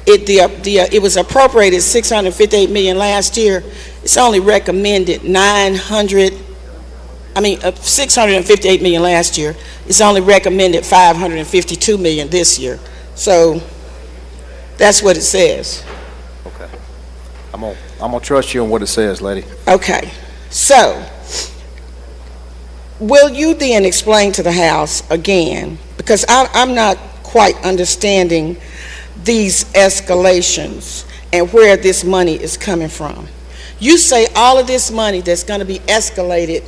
it was appropriated $658 million last year. It's only recommended $658 million last year. It's only recommended $552 million this year. So that's what it says. Okay. I'm gonna trust you on what it says, lady. Okay. So will you then explain to the House again, because I'm not quite understanding these escalations and where this money is coming from. You say all of this money that's going to be escalated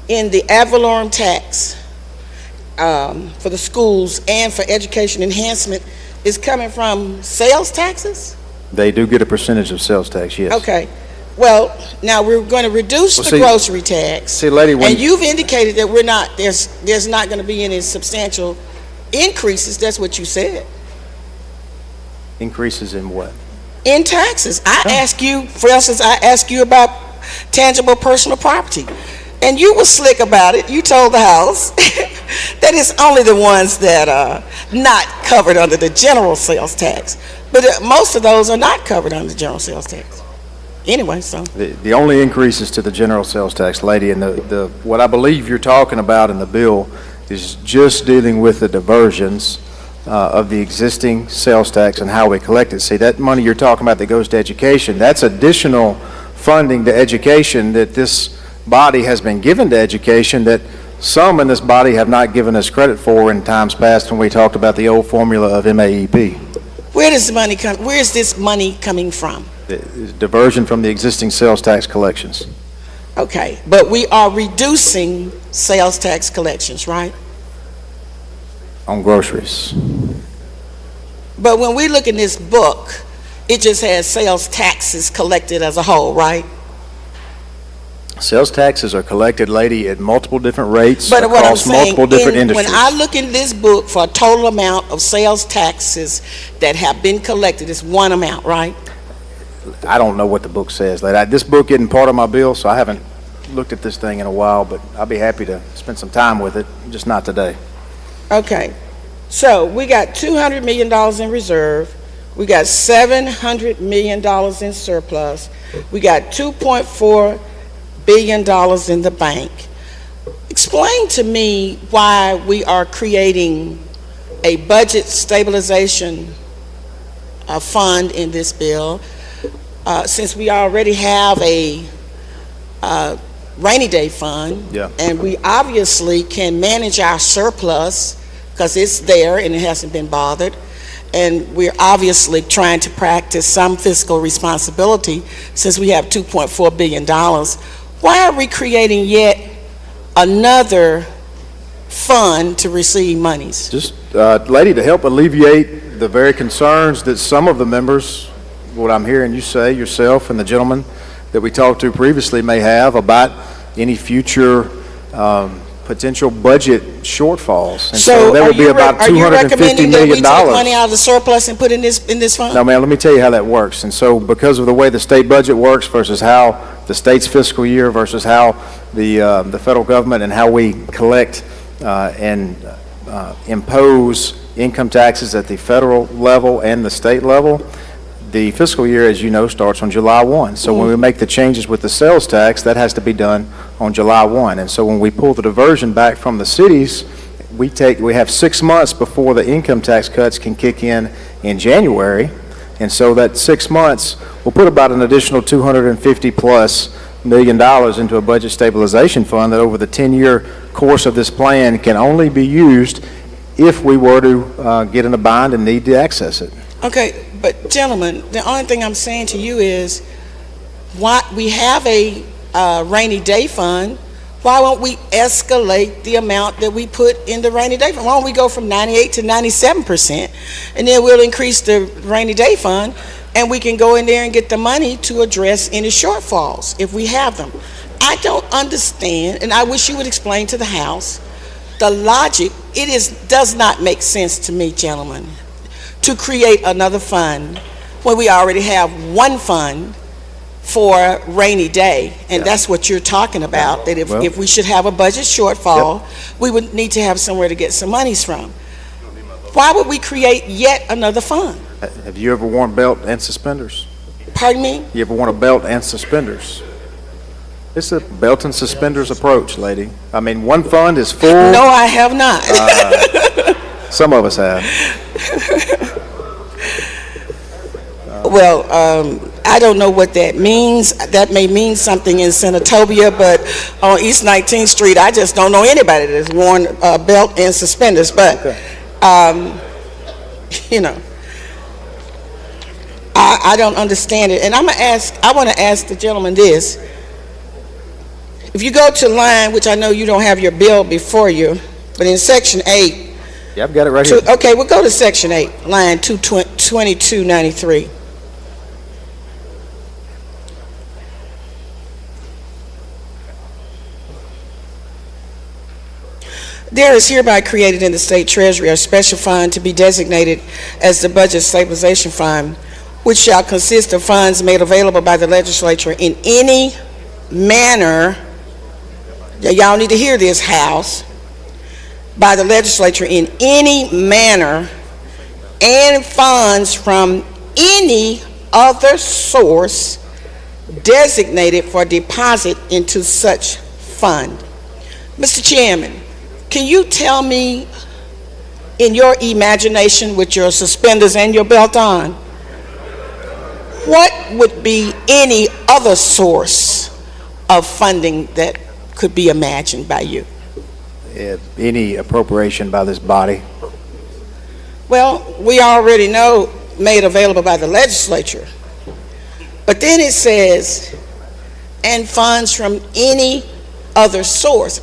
in the ad valorem tax for the schools and for education enhancement is coming from sales taxes? They do get a percentage of sales tax, yes. Okay. Well, now we're going to reduce the grocery tax. See, lady, and you've indicated that we're not. There's not going to be any substantial increases. That's what you said. Increases in what? In taxes. I ask you, for instance, I asked you about tangible personal property. And you were slick about it. You told the House that it's only the ones that are not covered under the general sales tax. But most of those are not covered under the general sales tax. Anyway, so. The only increases to the general sales tax, lady, and what I believe you're talking about in the bill is just dealing with the diversions of the existing sales tax and how we collect it. See, that money you're talking about that goes to education, that's additional funding to education that this body has been given to education that some in this body have not given us credit for in times past when we talked about the old formula of MAEP. Where does the money come? Where is this money coming from? Diversion from the existing sales tax collections. Okay, but we are reducing sales tax collections, right? On groceries. But when we look in this book, it just has sales taxes collected as a whole, right? Sales taxes are collected, lady, at multiple different rates but what I'm across saying, multiple different industries. When I look in this book for a total amount of sales taxes that have been collected, it's one amount, right? I don't know what the book says, lady. This book isn't part of my bill, so I haven't looked at this thing in a while, but I'll be happy to spend some time with it, just not today. Okay. So we got $200 million in reserve. We got $700 million in surplus. We got $2.4 billion in the bank. Explain to me why we are creating a budget stabilization fund in this bill, since we already have a rainy day fund, and we obviously can manage our surplus because it's there and it hasn't been bothered. and we're obviously trying to practice some fiscal responsibility since we have $2.4 billion. Why are we creating yet another fund to receive monies? Just, lady, to help alleviate the very concerns that some of the members, what I'm hearing you say, yourself and the gentleman that we talked to previously may have about any future potential budget shortfalls. And so that would be about $250 million. Are you recommending that we take money out of the surplus and put in this fund? No, ma'am, let me tell you how that works. And so because of the way the state budget works versus how the state's fiscal year versus how the federal government and how we collect and impose income taxes at the federal level and the state level, the fiscal year, as you know, starts on July 1. So when we make the changes with the sales tax, that has to be done on July 1. And so when we pull the diversion back from the cities, we have 6 months before the income tax cuts can kick in January. And so that 6 months will put about an additional $250+ million into a budget stabilization fund that over the 10-year course of this plan can only be used if we were to get in a bind and need to access it. Okay, but gentlemen, the only thing I'm saying to you is, why we have a rainy day fund, why won't we escalate the amount that we put in the rainy day fund? Why don't we go from 98 to 97%, and then we'll increase the rainy day fund, and we can go in there and get the money to address any shortfalls if we have them. I don't understand, and I wish you would explain to the House the logic. Does not make sense to me, gentlemen, to create another fund when we already have one fund for rainy day, and that's what you're talking about, that if we should have a budget shortfall, we would need to have somewhere to get some monies from. Why would we create yet another fund? Have you ever worn belt and suspenders? Pardon me? You ever worn a belt and suspenders? It's a belt and suspenders approach, lady. I mean, one fund is full. No, I have not. Some of us have. Well, I don't know what that means. That may mean something in Senatobia, but on East 19th Street, I just don't know anybody that's worn a belt and suspenders. But, you know, I don't understand it. And I want to ask the gentleman this. If you go to line, which I know you don't have your bill before you, but in section 8. Yeah, I've got it right here. Okay, we'll go to section 8, line 2293. There is hereby created in the state treasury a special fund to be designated as the budget stabilization fund, which shall consist of funds made available by the legislature in any manner. Y'all need to hear this, House. By the legislature in any manner, and funds from any other source designated for deposit into such fund. Mr. Chairman, can you tell me, in your imagination with your suspenders and your belt on, what would be any other source of funding that could be imagined by you? Any appropriation by this body. Well, we already know made available by the legislature. But then it says, and funds from any other source.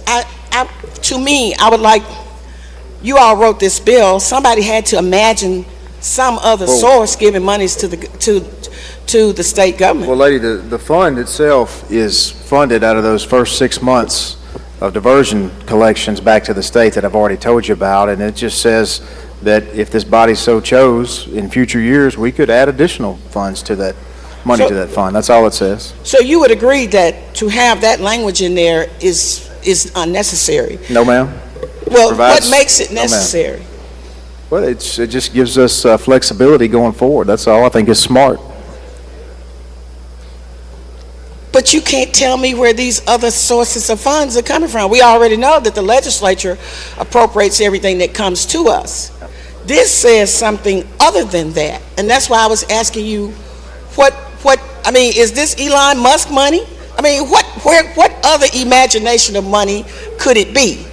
To me, I would like, you all wrote this bill, somebody had to imagine some other source giving monies to the state government. Well, lady, the fund itself is funded out of those first 6 months of diversion collections back to the state that I've already told you about, and it just says that if this body so chose, in future years, we could add additional funds to that, money to that fund. That's all it says. So you would agree that to have that language in there is unnecessary? No, ma'am. Well, what makes it necessary? No, well, it just gives us flexibility going forward. That's all I think is smart. But you can't tell me where these other sources of funds are coming from. We already know that the legislature appropriates everything that comes to us. This says something other than that. And that's why I was asking you, I mean, is this Elon Musk money? I mean, what other imagination of money could it be,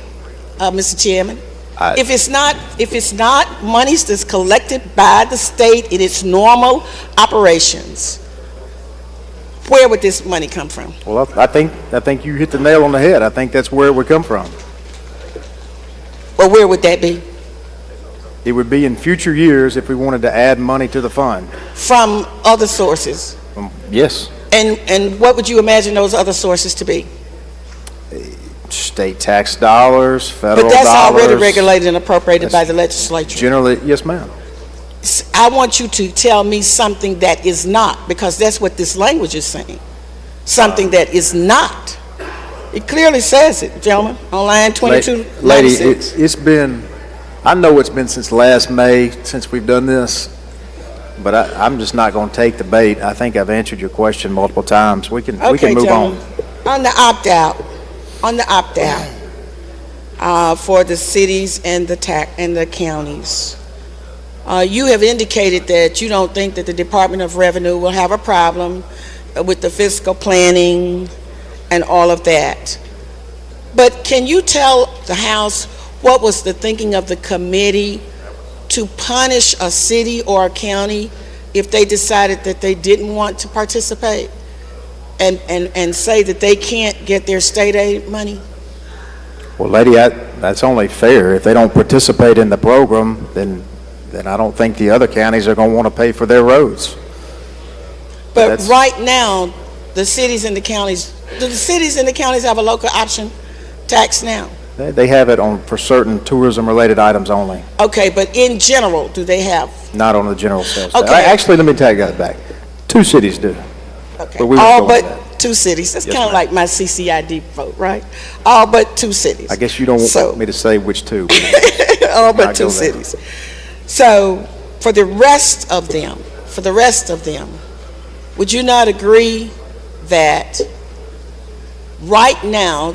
Mr. Chairman? If it's not monies that's collected by the state in its normal operations, where would this money come from? Well, I think you hit the nail on the head. I think that's where it would come from. Well, where would that be? It would be in future years if we wanted to add money to the fund. From other sources? Yes. And what would you imagine those other sources to be? State tax dollars, federal dollars. But that's dollars. already regulated and appropriated by the legislature. Generally, yes, ma'am. I want you to tell me something that is not, because that's what this language is saying. Something that is not. It clearly says it, gentlemen, on line 22. Lady, it's been, I know it's been since last May since we've done this, but I'm just not going to take the bait. I think I've answered your question multiple times. We can move gentlemen. on. On the opt-out, for the cities and the counties, you have indicated that you don't think that the Department of Revenue will have a problem with the fiscal planning and all of that. But can you tell the House what was the thinking of the committee to punish a city or a county if they decided that they didn't want to participate and say that they can't get their state aid money? Well, lady, that's only fair. If they don't participate in the program, then I don't think the other counties are going to want to pay for their roads. But right now, the cities and the counties, do the cities and the counties have a local option tax now? They have it for certain tourism-related items only. Okay, but in general, do they have? Not on the general sales tax. Okay. Actually, let me take that back. 2 cities do. Okay. But all but 2 cities. That's kind of like my CCID vote, right? All but 2 cities. I guess you don't want me to say which 2. All but 2 cities. So for the rest of them, would you not agree that right now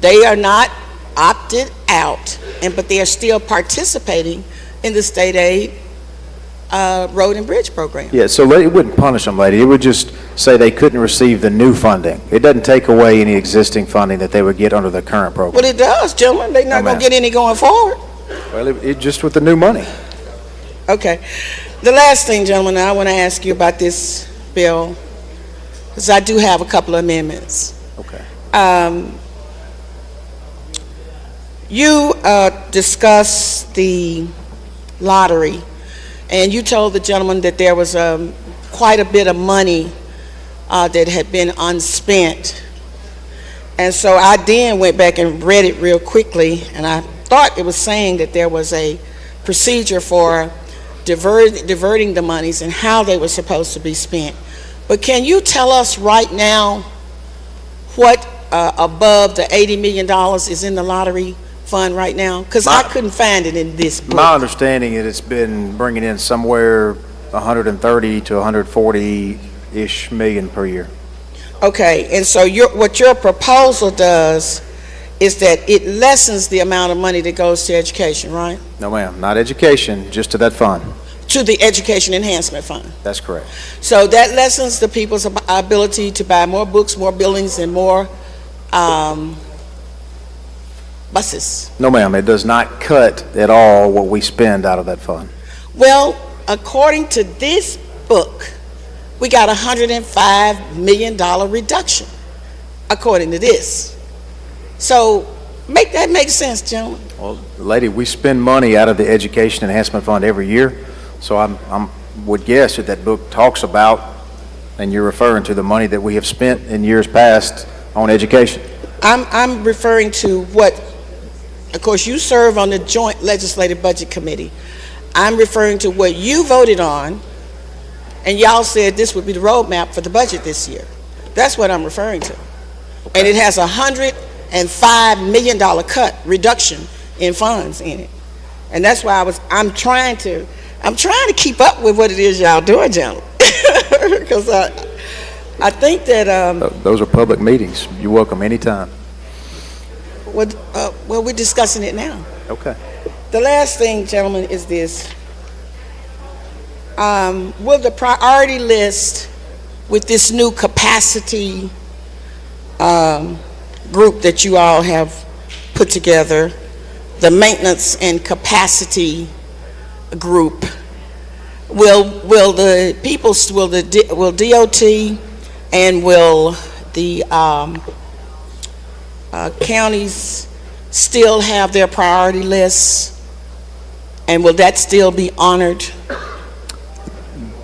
they are not opted out, but they are still participating in the state aid road and bridge program? Yeah, so it wouldn't punish them, lady. It would just say they couldn't receive the new funding. It doesn't take away any existing funding that they would get under the current program. Well, it does, gentlemen. They're not going to get any going forward. Well, it just with the new money. Okay. The last thing, gentlemen, I want to ask you about this bill, because I do have a couple of amendments. Okay. You discussed the lottery, and you told the gentleman that there was quite a bit of money that had been unspent. And so I then went back and read it real quickly, and I thought it was saying that there was a procedure for diverting the monies and how they were supposed to be spent. But can you tell us right now what above the $80 million is in the lottery fund right now? Because I couldn't find it in this book. My understanding is it's been bringing in somewhere 130 to 140-ish million per year. Okay, and so what your proposal does is that it lessens the amount of money that goes to education, right? No, ma'am, not education, just to that fund. To the Education Enhancement Fund. That's correct. So that lessens the people's ability to buy more books, more buildings, and more buses. No, ma'am, it does not cut at all what we spend out of that fund. Well, according to this book, we got a $105 million reduction, according to this. So make that make sense, gentlemen. Well, lady, we spend money out of the Education Enhancement Fund every year, so I would guess that book talks about, and you're referring to the money that we have spent in years past on education. I'm referring to what, of course, you serve on the Joint Legislative Budget Committee. I'm referring to what you voted on, and y'all said this would be the roadmap for the budget this year. That's what I'm referring to. Okay. And it has a $105 million reduction in funds in it. And that's why I'm trying to keep up with what it is y'all doing, gentlemen. Because I think that those are public meetings. You're welcome anytime. Well, we're discussing it now. Okay. The last thing, gentlemen, is this. Will the priority list with this new capacity group that you all have put together, the maintenance and capacity group. Will the people, will DOT and will the counties still have their priority lists, and will that still be honored?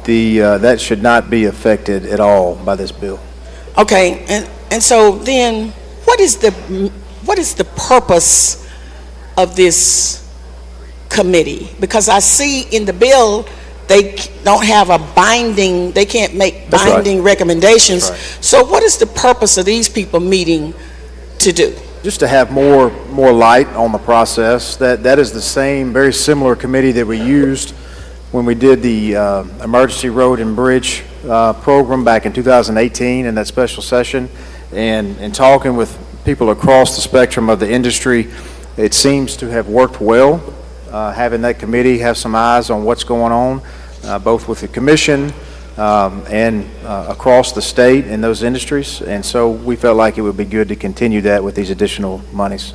That should not be affected at all by this bill. Okay, and so then what is the purpose of this committee? Because I see in the bill they don't have a binding, they can't make binding recommendations. So what is the purpose of these people meeting to do? Just to have more light on the process. That is the same, very similar committee that we used when we did the emergency road and bridge program back in 2018 in that special session, and talking with people across the spectrum of the industry, it seems to have worked well. Having that committee have some eyes on what's going on, both with the commission and across the state in those industries, and so we felt like it would be good to continue that with these additional monies.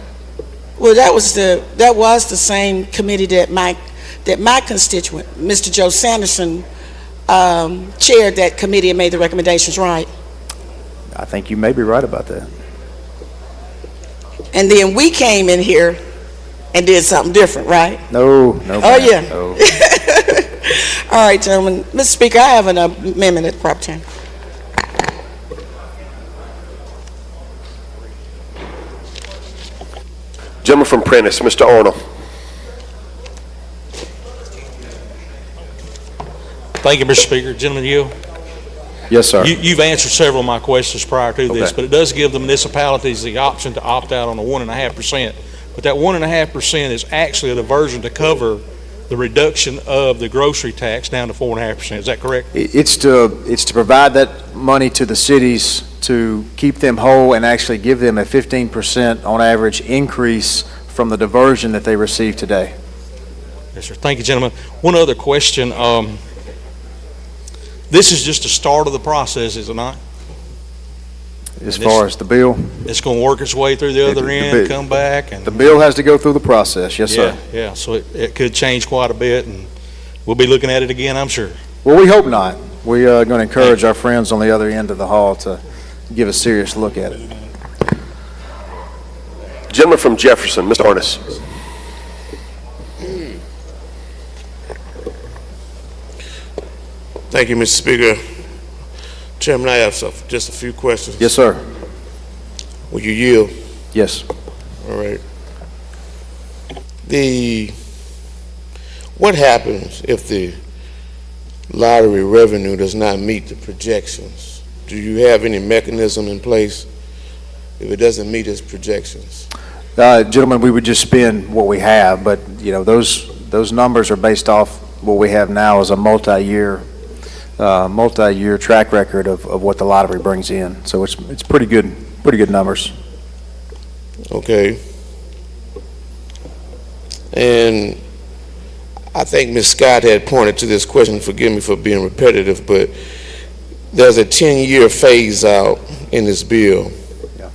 Well, that was the same committee that my constituent, Mr. Joe Sanderson, chaired that committee and made the recommendations, right? I think you may be right about that. And then we came in here and did something different, right? No. Oh, yeah. No. All right, gentlemen. Mr. Speaker, I have an amendment at the proper time. Gentleman from Prentice, Mr. Arnold. Thank you, Mr. Speaker. Gentleman Yield. Yes, sir. You've answered several of my questions prior to this, Okay. but it does give the municipalities the option to opt out on the 1.5%. But that 1.5% is actually a diversion to cover the reduction of the grocery tax down to 4.5%. Is that correct? It's to provide that money to the cities to keep them whole and actually give them a 15% on average increase from the diversion that they receive today. Yes, sir. Thank you, gentlemen. One other question. This is just the start of the process, is it not? As far as the bill? It's going to work its way through the other end, come back. And the bill has to go through the process, yes, sir. Yeah, so it could change quite a bit, and we'll be looking at it again, I'm sure. Well, we hope not. We are going to encourage our friends on the other end of the hall to give a serious look at it. Gentleman from Jefferson, Mr. Harness. Thank you, Mr. Speaker. Chairman, I have just a few questions. Yes, sir. Will you yield? Yes. All right. What happens if the lottery revenue does not meet the projections? Do you have any mechanism in place if it doesn't meet its projections? Gentlemen, we would just spend what we have, but those numbers are based off what we have now as a multi-year track record of what the lottery brings in. So it's pretty good numbers. Okay. And I think Ms. Scott had pointed to this question, forgive me for being repetitive, but there's a 10-year phase out in this bill. Yeah.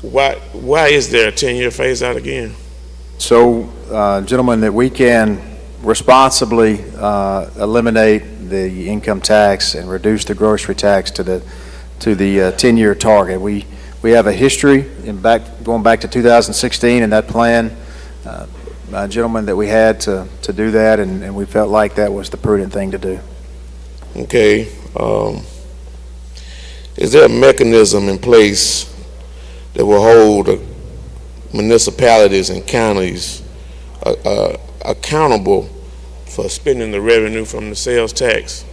Why is there a 10-year phase out again? So, gentlemen, that we can responsibly eliminate the income tax and reduce the grocery tax to the 10-year target. We have a history going back to 2016 and that plan, gentlemen, that we had to do that, and we felt like that was the prudent thing to do. Okay. Is there a mechanism in place that will hold municipalities and counties accountable for spending the revenue from the sales tax?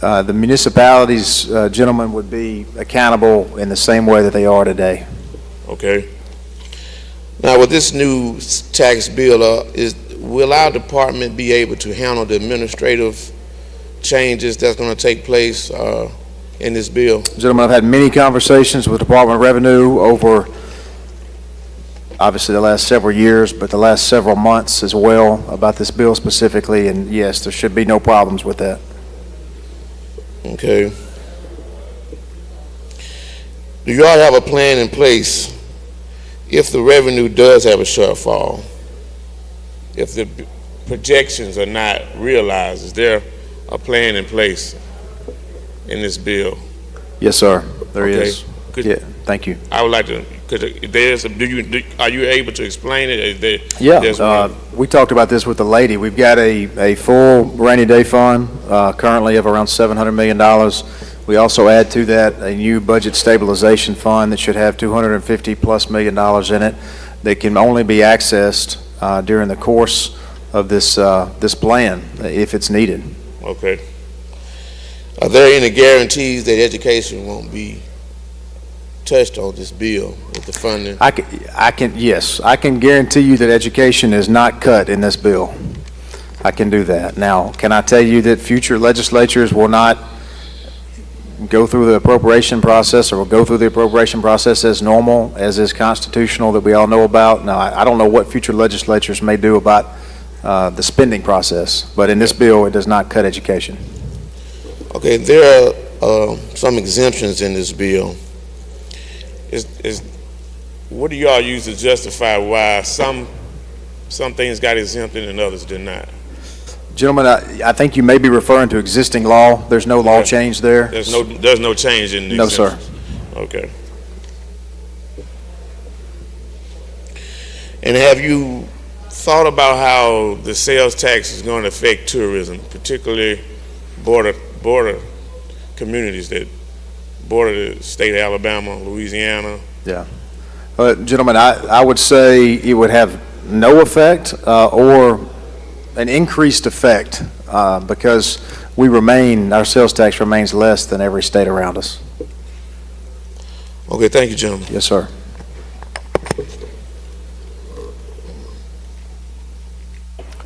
The municipalities, gentlemen, would be accountable in the same way that they are today. Okay. Now, with this new tax bill, will our department be able to handle the administrative changes that's going to take place in this bill? Gentlemen, I've had many conversations with the Department of Revenue over obviously the last several years, but the last several months as well about this bill specifically, and yes, there should be no problems with that. Okay. Do you all have a plan in place if the revenue does have a shortfall, if the projections are not realized, is there a plan in place in this bill? Yes, sir. There Okay. is. Yeah, thank you. I would like to, because there's, are you able to explain it? Yeah, There's one. we talked about this with the lady. We've got a full rainy day fund currently of around $700 million. We also add to that a new budget stabilization fund that should have $250+ million in it that can only be accessed during the course of this plan if it's needed. Okay. Are there any guarantees that education won't be touched on this bill with the funding? Yes, I can guarantee you that education is not cut in this bill. I can do that. Now, can I tell you that future legislatures will not go through the appropriation process, or will go through the appropriation process as normal, as is constitutional, that we all know about? Now, I don't know what future legislatures may do about the spending process, but in this bill, it does not cut education. Okay, there are some exemptions in this bill. What do y'all use to justify why some things got exempted and others did not? Gentlemen, I think you may be referring to existing law. There's no law change there. There's no change in the No, sir. Okay. And have you thought about how the sales tax is going to affect tourism, particularly border communities that border the state of Alabama, Louisiana? Yeah. Gentlemen, I would say it would have no effect or an increased effect because our sales tax remains less than every state around us. Okay, thank you, gentlemen. Yes, sir.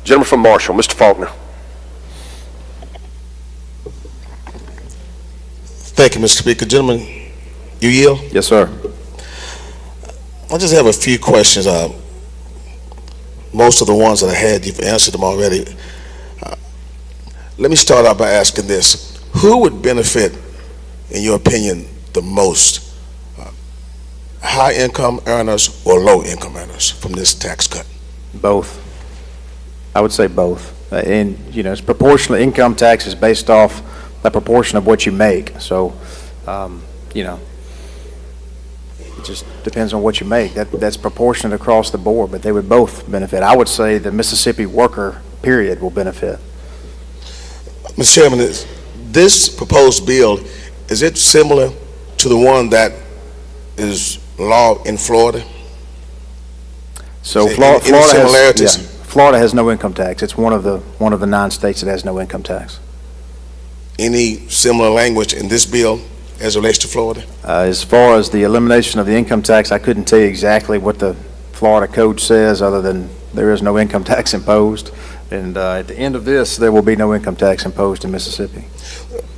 Gentleman from Marshall, Mr. Faulkner. Thank you, Mr. Speaker. Gentlemen, you yield? Yes, sir. I just have a few questions. Most of the ones that I had, you've answered them already. Let me start out by asking this. Who would benefit, in your opinion, the most? High-income earners or low-income earners from this tax cut? Both. I would say both. And, it's proportional. Income tax is based off the proportion of what you make. So, it just depends on what you make. That's proportionate across the board, but they would both benefit. I would say the Mississippi worker, period, will benefit. Mr. Chairman, this proposed bill, is it similar to the one that is law in Florida? So Florida has no income tax. It's one of the 9 states that has no income tax. Any similar language in this bill as it relates to Florida? As far as the elimination of the income tax, I couldn't tell you exactly what the Florida code says, other than there is no income tax imposed. And at the end of this, there will be no income tax imposed in Mississippi.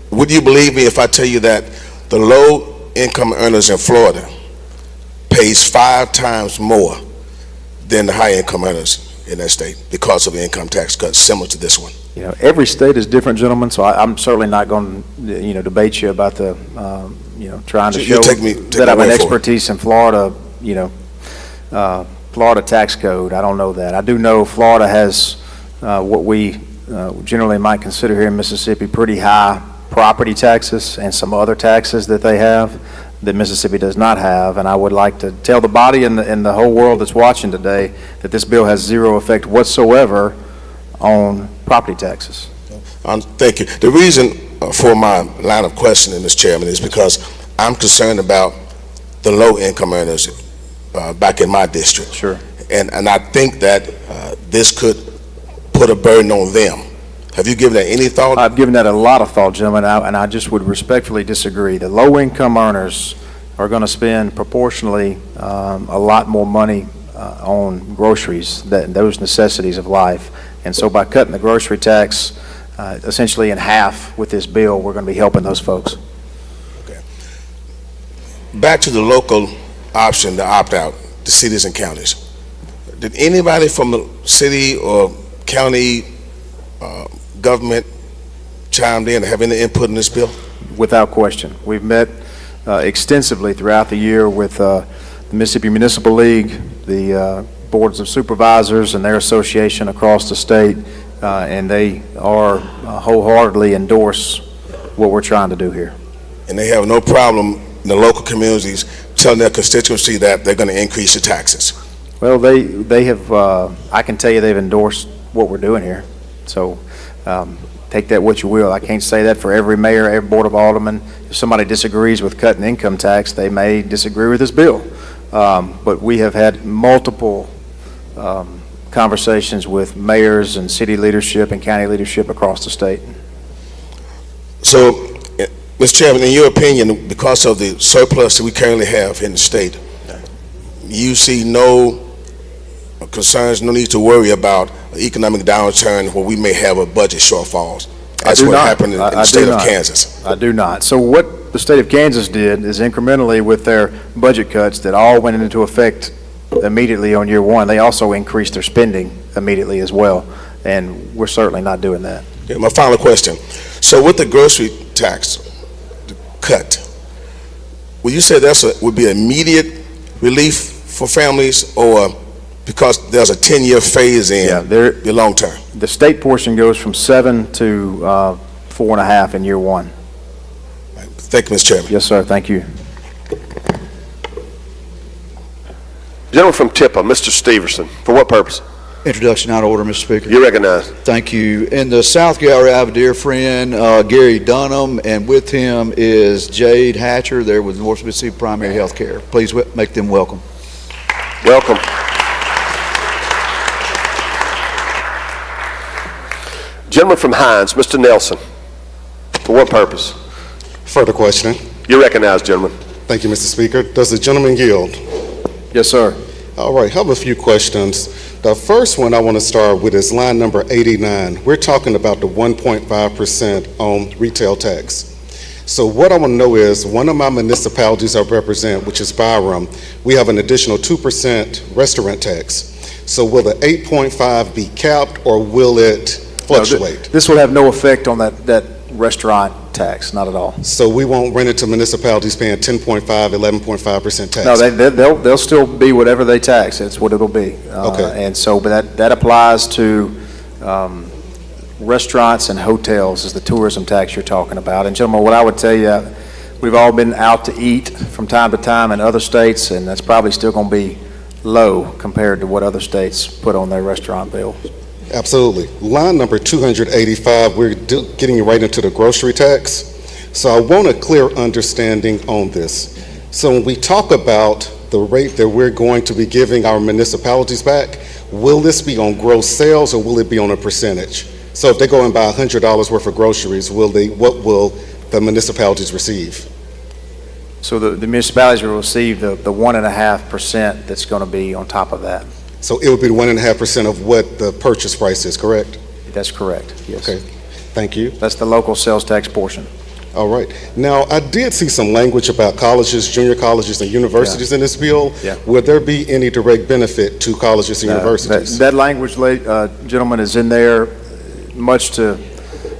Would you believe me if I tell you that the low income earners in Florida pays 5 times more than the high income earners in that state because of the income tax cuts similar to this one? Every state is different, gentlemen, so I'm certainly not going to, debate you about the, trying to show that I have an expertise in Florida, Florida tax code. I don't know that. I do know Florida has what we generally might consider here in Mississippi pretty high property taxes and some other taxes that they have that Mississippi does not have. And I would like to tell the body and the whole world that's watching today that this bill has zero effect whatsoever on property taxes. Thank you. The reason for my line of questioning, Mr. Chairman, is because I'm concerned about the low-income earners back in my district. Sure. And I think that this could put a burden on them. Have you given that any thought? I've given that a lot of thought, gentlemen, and I just would respectfully disagree. The low-income earners are going to spend proportionally a lot more money on groceries, those necessities of life. And so by cutting the grocery tax essentially in half with this bill, we're going to be helping those folks. Okay. Back to the local option, the opt-out, the cities and counties. Did anybody from the city or county government chimed in or have any input in this bill? Without question. We've met extensively throughout the year with the Mississippi Municipal League, the boards of supervisors and their association across the state, and they are wholeheartedly endorse what we're trying to do here. And they have no problem in the local communities telling their constituency that they're going to increase the taxes. Well, they have, I can tell you they've endorsed what we're doing here. So take that what you will. I can't say that for every mayor, every board of aldermen. If somebody disagrees with cutting income tax, they may disagree with this bill. But we have had multiple conversations with mayors and city leadership and county leadership across the state. So, Mr. Chairman, in your opinion, because of the surplus that we currently have in the state, you see no concerns, no need to worry about an economic downturn where we may have a budget shortfalls, as what happened in the state of Kansas? I do not. So what the state of Kansas did is incrementally with their budget cuts that all went into effect immediately on year one, they also increased their spending immediately as well, and we're certainly not doing that. Yeah, my final question. So with the grocery tax cut, would you say would be immediate relief for families, or because there's a 10-year phase in the long term? The state portion goes from 7 to 4.5 in year one. Thank you, Mr. Chairman. Yes, sir. Thank you. Gentleman from Tippa, Mr. Stevenson. For what purpose? Introduction out of order, Mr. Speaker. You're recognized. Thank you. In the South Gallery, I have a dear friend, Gary Dunham, and with him is Jade Hatcher. They're with North Mississippi Primary Health Care. Please make them welcome. Welcome. Gentleman from Hines, Mr. Nelson. For what purpose? Further questioning. You're recognized, gentleman. Thank you, Mr. Speaker. Does the gentleman yield? Yes, sir. All right, I have a few questions. The first one I want to start with is line number 89. We're talking about the 1.5% on retail tax. So what I want to know is, one of my municipalities I represent, which is Byram, we have an additional 2% restaurant tax. So will the 8.5 be capped, or will it fluctuate? No, this will have no effect on that restaurant tax, not at all. So we won't rent it to municipalities paying 10.5, 11.5% tax? No, they'll still be whatever they tax. That's what it'll be. Okay. And so, but that applies to restaurants and hotels, is the tourism tax you're talking about. And gentlemen, what I would tell you, we've all been out to eat from time to time in other states, and that's probably still going to be low compared to what other states put on their restaurant bill. Absolutely. Line number 285, we're getting right into the grocery tax. So I want a clear understanding on this. So when we talk about the rate that we're going to be giving our municipalities back, will this be on gross sales, or will it be on a percentage? So if they go and buy $100 worth of groceries, what will the municipalities receive? So the municipalities will receive the 1.5% that's going to be on top of that. So it would be 1.5% of what the purchase price is, correct? That's correct, yes. Okay, thank you. That's the local sales tax portion. All right. Now, I did see some language about colleges, junior colleges, and universities in this bill. Yeah. Would there be any direct benefit to colleges and universities? That language, gentlemen, is in there much to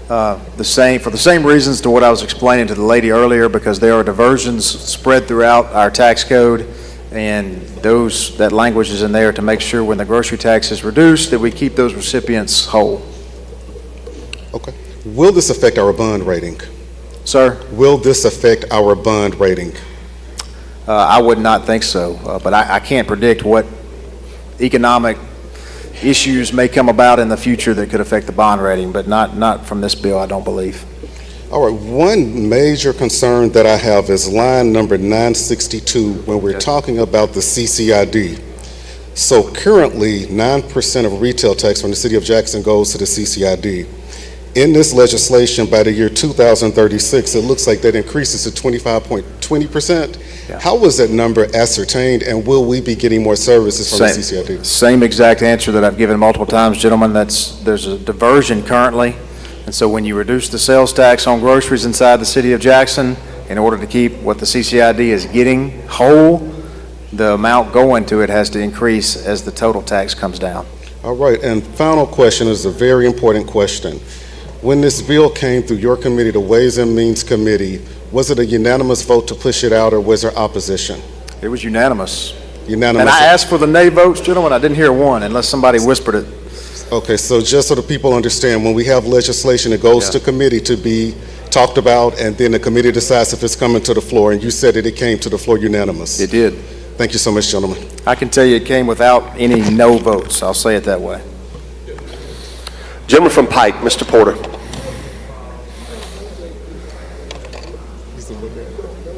for the same reasons to what I was explaining to the lady earlier, because there are diversions spread throughout our tax code, and that language is in there to make sure when the grocery tax is reduced that we keep those recipients whole. Okay. Will this affect our bond rating? Sir? Will this affect our bond rating? I would not think so, but I can't predict what economic issues may come about in the future that could affect the bond rating, but not from this bill, I don't believe. All right, one major concern that I have is line number 962 when we're talking about the CCID. So currently, 9% of retail tax from the city of Jackson goes to the CCID. In this legislation, by the year 2036, it looks like that increases to 25.20%. Yeah. How was that number ascertained, and will we be getting more services from the CCID? Same exact answer that I've given multiple times, gentlemen. There's a diversion currently. And so when you reduce the sales tax on groceries inside the city of Jackson, in order to keep what the CCID is getting whole, the amount going to it has to increase as the total tax comes down. All right, and final question is a very important question. When this bill came through your committee, the Ways and Means Committee, was it a unanimous vote to push it out, or was there opposition? It was unanimous. Unanimous. And I asked for the nay votes, gentlemen. I didn't hear one unless somebody whispered it. Okay, so just so the people understand, when we have legislation, it goes to committee to be talked about, and then the committee decides if it's coming to the floor, and you said that it came to the floor unanimous. It did. Thank you so much, gentlemen. I can tell you it came without any no votes. I'll say it that way. Gentleman from Pike, Mr. Porter.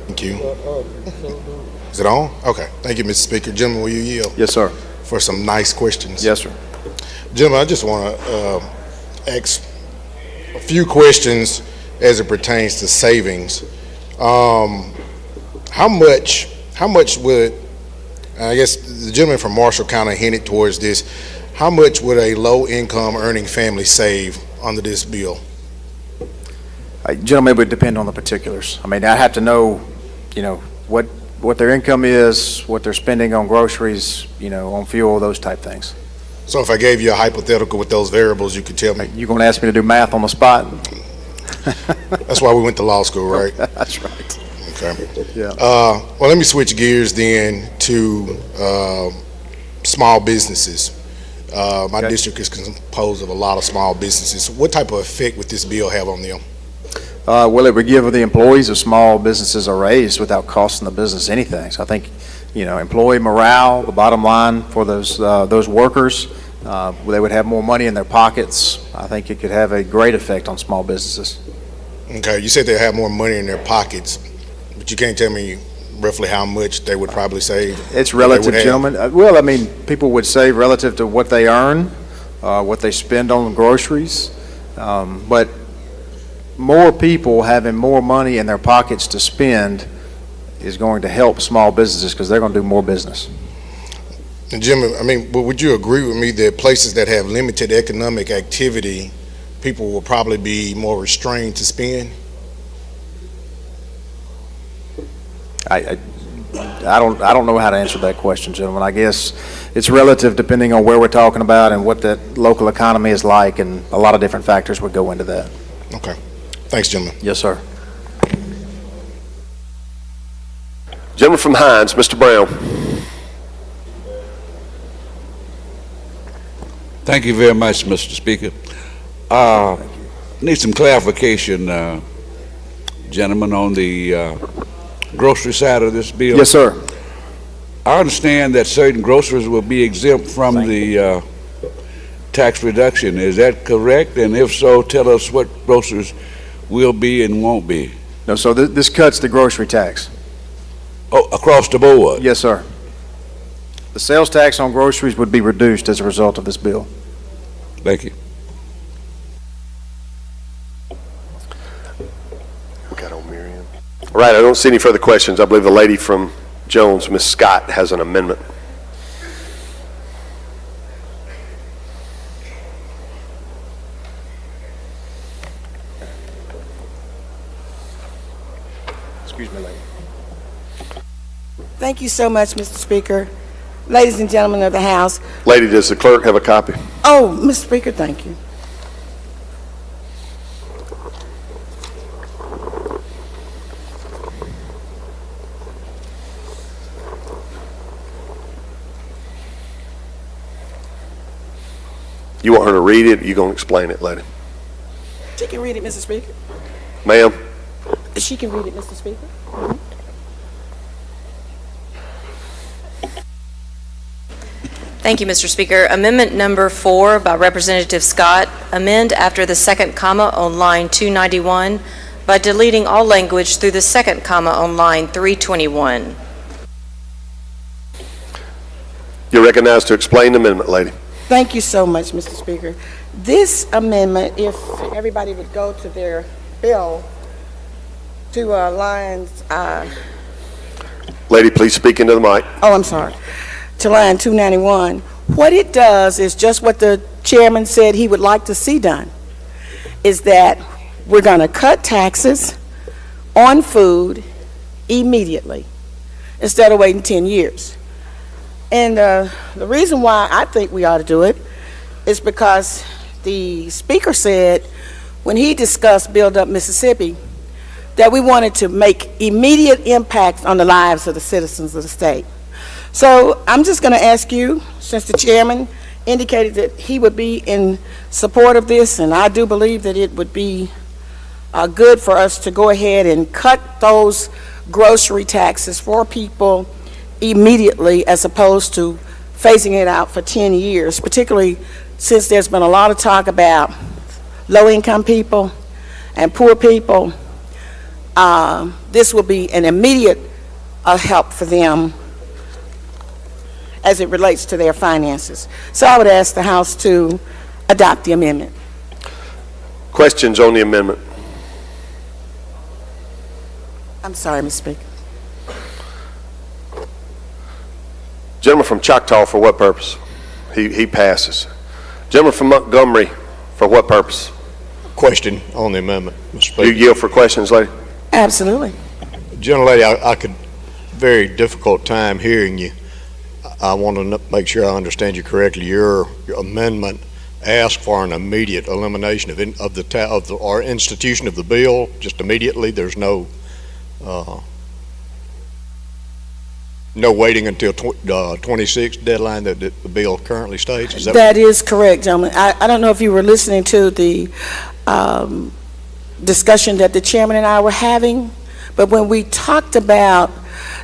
Thank you. Is it on? Okay. Thank you, Mr. Speaker. Gentlemen, will you yield? Yes, sir. For some nice questions. Yes, sir. Gentlemen, I just want to ask a few questions as it pertains to savings. How much would, I guess the gentleman from Marshall kind of hinted towards this, how much would a low-income earning family save under this bill? Gentlemen, it would depend on the particulars. I mean, I have to know, what their income is, what they're spending on groceries, on fuel, those type things. So if I gave you a hypothetical with those variables, you could tell me? You're going to ask me to do math on the spot? That's why we went to law school, right? That's right. Okay. Yeah. Well, let me switch gears then to small businesses. My district is composed of a lot of small businesses. What type of effect would this bill have on them? Well, it would give the employees of small businesses a raise without costing the business anything. So I think, employee morale, the bottom line for those workers, they would have more money in their pockets. I think it could have a great effect on small businesses. Okay, you said they have more money in their pockets, but you can't tell me roughly how much they would probably save? It's relative, gentlemen. Well, I mean, people would save relative to what they earn, what they spend on groceries, but more people having more money in their pockets to spend is going to help small businesses because they're going to do more business. And Jim, I mean, would you agree with me that places that have limited economic activity, people will probably be more restrained to spend? I don't know how to answer that question, gentlemen. I guess it's relative depending on where we're talking about and what that local economy is like, and a lot of different factors would go into that. Okay. Thanks, gentlemen. Yes, sir. Gentleman from Hines, Mr. Brown. Thank you very much, Mr. Speaker. Need some clarification, gentlemen, on the grocery side of this bill. Yes, sir. I understand that certain groceries will be exempt from the tax reduction. Is that correct? And if so, tell us what groceries will be and won't be. No, so this cuts the grocery tax. Oh, across the board? Yes, sir. The sales tax on groceries would be reduced as a result of this bill. Thank you. All right, I don't see any further questions. I believe the lady from Jones, Ms. Scott, has an amendment. Excuse me, lady. Thank you so much, Mr. Speaker. Ladies and gentlemen of the House. Lady, does the clerk have a copy? Oh, Mr. Speaker, thank you. You want her to read it, or you going to explain it, lady? She can read it, Mr. Speaker. Ma'am? She can read it, Mr. Speaker. Mm-hmm. Thank you, Mr. Speaker. Amendment number 4 by Representative Scott, amend after the second comma on line 291 by deleting all language through the second comma on line 321. You're recognized to explain the amendment, lady. Thank you so much, Mr. Speaker. This amendment, if everybody would go to their bill, to lines... Lady, please speak into the mic. Oh, I'm sorry. To line 291. What it does is just what the chairman said he would like to see done, is that we're going to cut taxes on food immediately instead of waiting 10 years. And the reason why I think we ought to do it is because the speaker said when he discussed Build Up Mississippi that we wanted to make immediate impact on the lives of the citizens of the state. So I'm just going to ask you, since the chairman indicated that he would be in support of this, and I do believe that it would be good for us to go ahead and cut those grocery taxes for people immediately as opposed to phasing it out for 10 years, particularly since there's been a lot of talk about low-income people and poor people. This will be an immediate help for them as it relates to their finances. So I would ask the House to adopt the amendment. Questions on the amendment? I'm sorry, Mr. Speaker. Gentleman from Choctaw, for what purpose? He passes. Gentleman from Montgomery, for what purpose? Question on the amendment, Mr. Speaker. You yield for questions, lady? Absolutely. Gentlelady, I could very difficult time hearing you. I want to make sure I understand you correctly. Your amendment asks for an immediate elimination or institution of the bill, just immediately. There's no waiting until 26 deadline that the bill currently states. Is that is correct, gentlemen. I don't know if you were listening to the discussion that the chairman and I were having, but when we talked about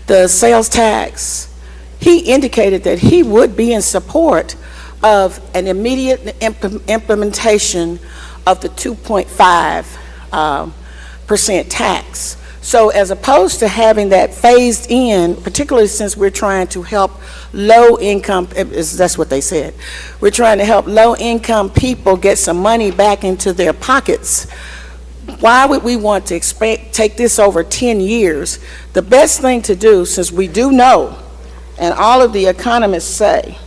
the sales tax, he indicated that he would be in support of an immediate implementation of the 2.5% tax. So as opposed to having that phased in, particularly since we're trying to help low income, that's what they said, we're trying to help low income people get some money back into their pockets. Why would we want to take this over 10 years? The best thing to do, since we do know, and all of the economists say,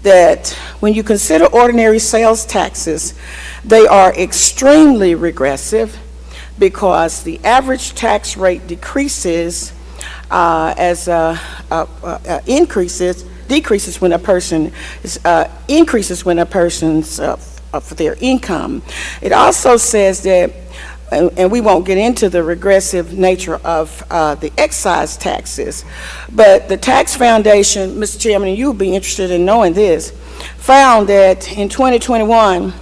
that when you consider ordinary sales taxes, they are extremely regressive because the average tax rate decreases decreases when a person increases when a person's for their income. It also says that, and we won't get into the regressive nature of the excise taxes, but the Tax Foundation, Mr. Chairman, and you'll be interested in knowing this, found that in 2021,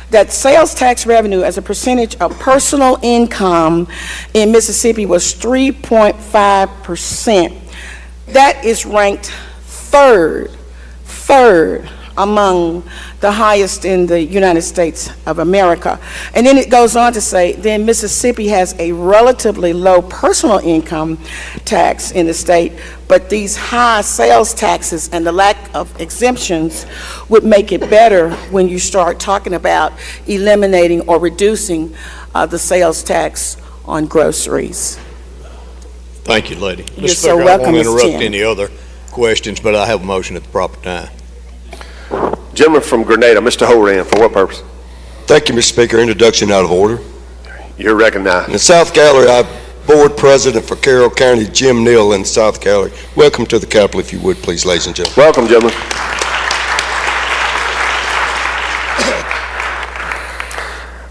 that sales tax revenue as a percentage of personal income in Mississippi was 3.5%. That is ranked third among the highest in the United States of America. And then it goes on to say, then Mississippi has a relatively low personal income tax in the state, but these high sales taxes and the lack of exemptions would make it better when you start talking about eliminating or reducing the sales tax on groceries. Thank you, lady. You're Mr. so Speaker, welcome, I won't Mr. interrupt Chairman. any other questions, but I have a motion at the proper time. Gentleman from Grenada, Mr. Horan, for what purpose? Thank you, Mr. Speaker. Introduction out of order. You're recognized. In the South Gallery, I'm Board President for Carroll County, Jim Neal in South Gallery. Welcome to the Capitol, if you would, please, ladies and gentlemen. Welcome, gentlemen.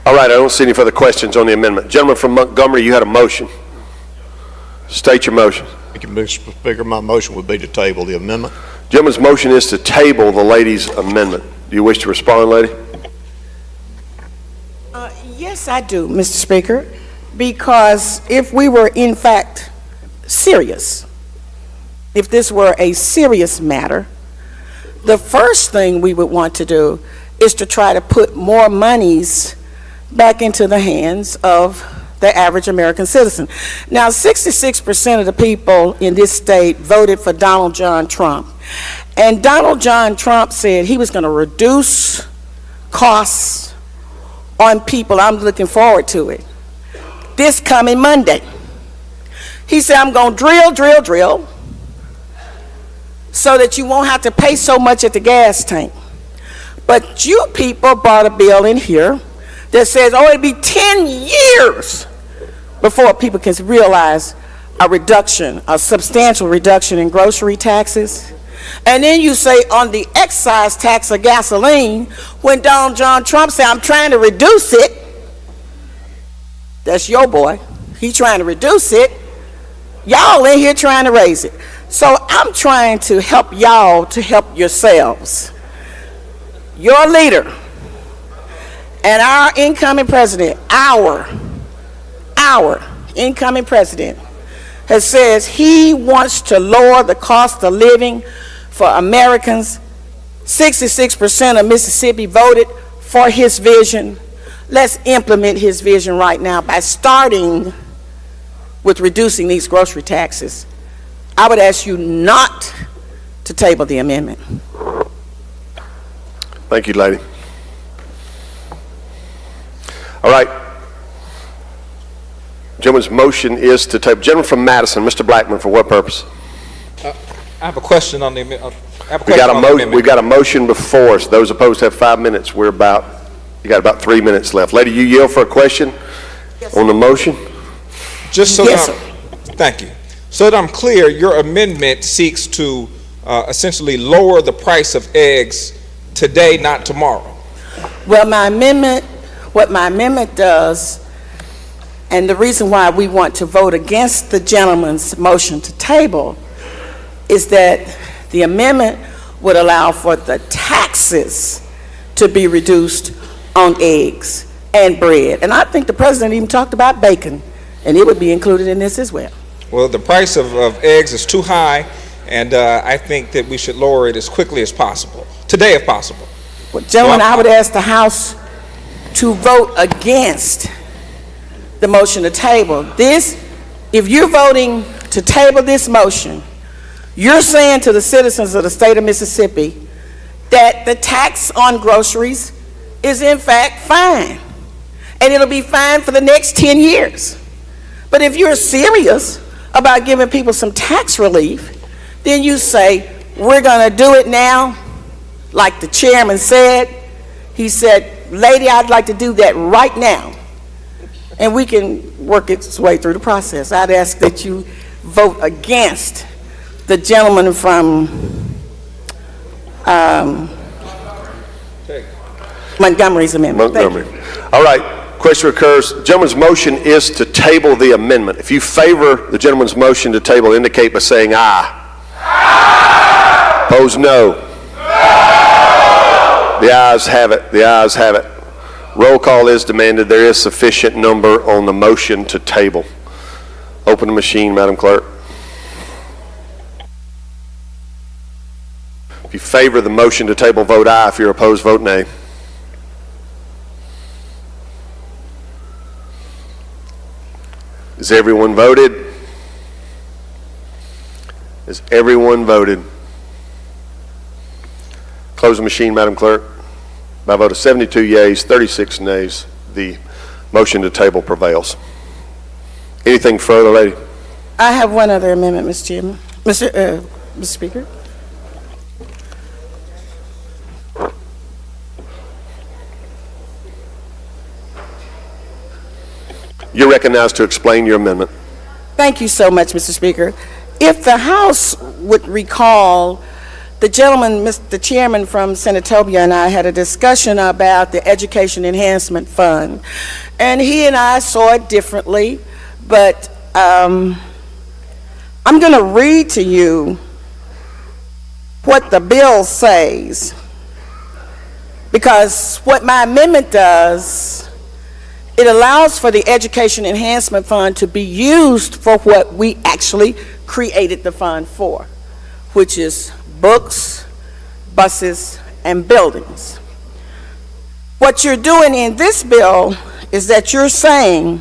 All right, I don't see any further questions on the amendment. Gentleman from Montgomery, you had a motion. State your motion. Thank you, Mr. Speaker. My motion would be to table the amendment. Gentleman's motion is to table the lady's amendment. Do you wish to respond, lady? Yes, I do, Mr. Speaker, because if we were in fact serious, if this were a serious matter, the first thing we would want to do is to try to put more monies back into the hands of the average American citizen. Now, 66% of the people in this state voted for Donald John Trump. And Donald John Trump said he was going to reduce costs on people. I'm looking forward to it. This coming Monday. He said, I'm going to drill, so that you won't have to pay so much at the gas tank. But you people brought a bill in here that says, oh, it'll be 10 years before people can realize a reduction, a substantial reduction in grocery taxes. And then you say on the excise tax of gasoline, when Donald John Trump said, I'm trying to reduce it, that's your boy, He trying to reduce it. Y'all in here trying to raise it. So I'm trying to help y'all to help yourselves. Your leader and our incoming president, our incoming president, has says he wants to lower the cost of living for Americans. 66% of Mississippi voted for his vision. Let's implement his vision right now by starting with reducing these grocery taxes. I would ask you not to table the amendment. Thank you, lady. All right. Gentleman's motion is to table. Gentleman from Madison, Mr. Blackman, for what purpose? I have a question on the amendment. We got a motion before us. Those opposed have 5 minutes. You got about 3 minutes left. Lady, you yield for a question on the motion? Just so thank you. So that I'm clear, your amendment seeks to essentially lower the price of eggs today, not tomorrow. Well, what my amendment does, and the reason why we want to vote against the gentleman's motion to table, is that the amendment would allow for the taxes to be reduced on eggs and bread. And I think the president even talked about bacon, and it would be included in this as well. Well, the price of eggs is too high, and I think that we should lower it as quickly as possible, today if possible. Well, gentlemen, I would ask the House to vote against the motion to table. If you're voting to table this motion, you're saying to the citizens of the state of Mississippi that the tax on groceries is in fact fine, and it'll be fine for the next 10 years. But if you're serious about giving people some tax relief, then you say, we're going to do it now, like the chairman said. He said, lady, I'd like to do that right now, and we can work its way through the process. I'd ask that you vote against the gentleman from Montgomery's amendment. Montgomery. All right. Question occurs. The gentleman's motion is to table the amendment. If you favor the gentleman's motion to table, indicate by saying aye. Aye. Opposed, no. No. The ayes have it. The ayes have it. Roll call is demanded. There is sufficient number on the motion to table. Open the machine, Madam Clerk. If you favor the motion to table, vote aye. If you're opposed, vote nay. Has everyone voted? Has everyone voted? Close the machine, Madam Clerk. By a vote of 72 yeas, 36 nays, the motion to table prevails. Anything further, lady? I have one other amendment, Mr. Chairman. Mr. Speaker. You're recognized to explain your amendment. Thank you so much, Mr. Speaker. If the House would recall, the gentleman, Mr. Chairman from Senatobia, and I had a discussion about the Education Enhancement Fund, and he and I saw it differently, but I'm going to read to you what the bill says, because what my amendment does, it allows for the Education Enhancement Fund to be used for what we actually created the fund for, which is books, buses, and buildings. What you're doing in this bill is that you're saying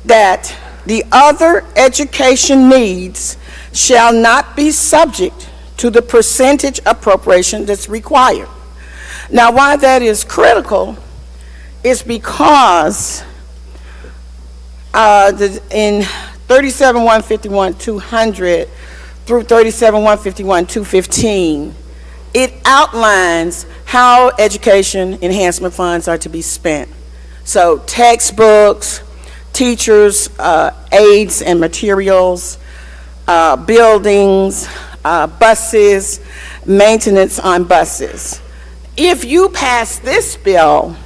that the other education needs shall not be subject to the percentage appropriation that's required. Now, why that is critical is because in 37-151-200 through 37-151-215, it outlines how education enhancement funds are to be spent. So textbooks, teachers, aids and materials, buildings, buses, maintenance on buses. If you pass this bill,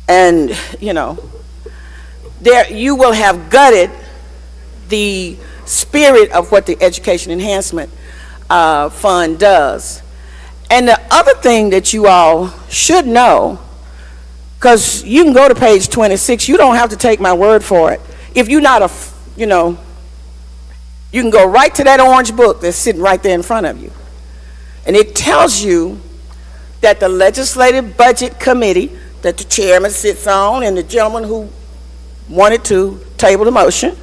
and you will have gutted the spirit of what the Education Enhancement Fund does. And the other thing that you all should know, because you can go to page 26, you don't have to take my word for it. If you're not you can go right to that orange book that's sitting right there in front of you. And it tells you that the Legislative Budget Committee that the chairman sits on and the gentleman who wanted to table the motion,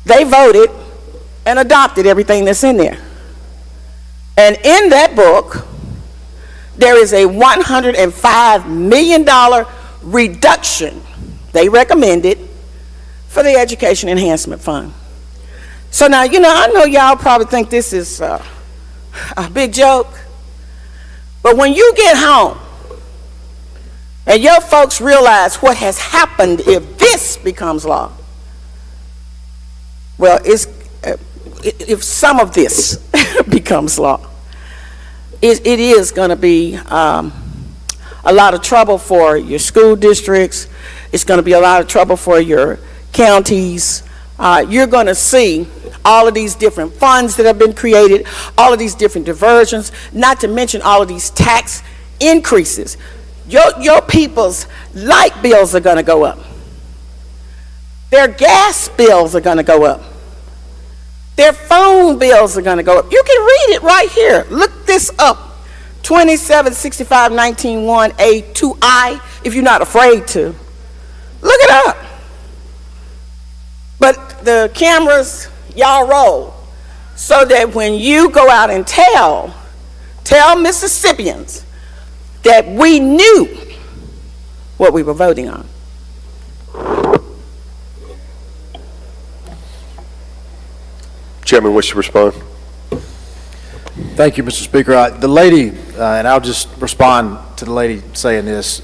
they voted and adopted everything that's in there. And in that book, there is a $105 million reduction they recommended for the Education Enhancement Fund. So now, I know y'all probably think this is a big joke, but when you get home and your folks realize what has happened if this becomes law, well, if some of this becomes law, it is going to be a lot of trouble for your school districts. It's going to be a lot of trouble for your counties. You're going to see all of these different funds that have been created, all of these different diversions, not to mention all of these tax increases. Your people's light bills are going to go up. Their gas bills are going to go up. Their phone bills are going to go up. You can read it right here. Look this up. 276519(1)(a)(2)(i) if you're not afraid to. Look it up. But the cameras, y'all roll, so that when you go out and tell Mississippians that we knew what we were voting on. Chairman, wish to respond. Thank you, Mr. Speaker. The lady, and I'll just respond to the lady saying this,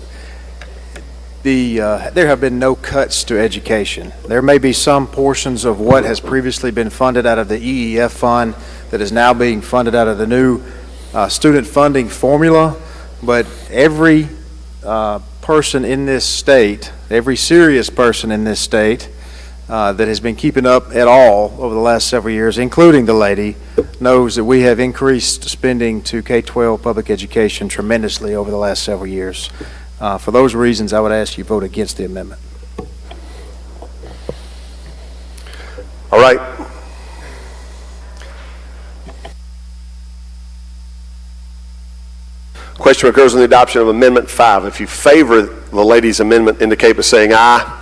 there have been no cuts to education. There may be some portions of what has previously been funded out of the EEF fund that is now being funded out of the new student funding formula, but every person in this state, every serious person in this state that has been keeping up at all over the last several years, including the lady, knows that we have increased spending to K-12 public education tremendously over the last several years. For those reasons, I would ask you vote against the amendment. All right. Question occurs on the adoption of Amendment 5. If you favor the lady's amendment, indicate by saying aye.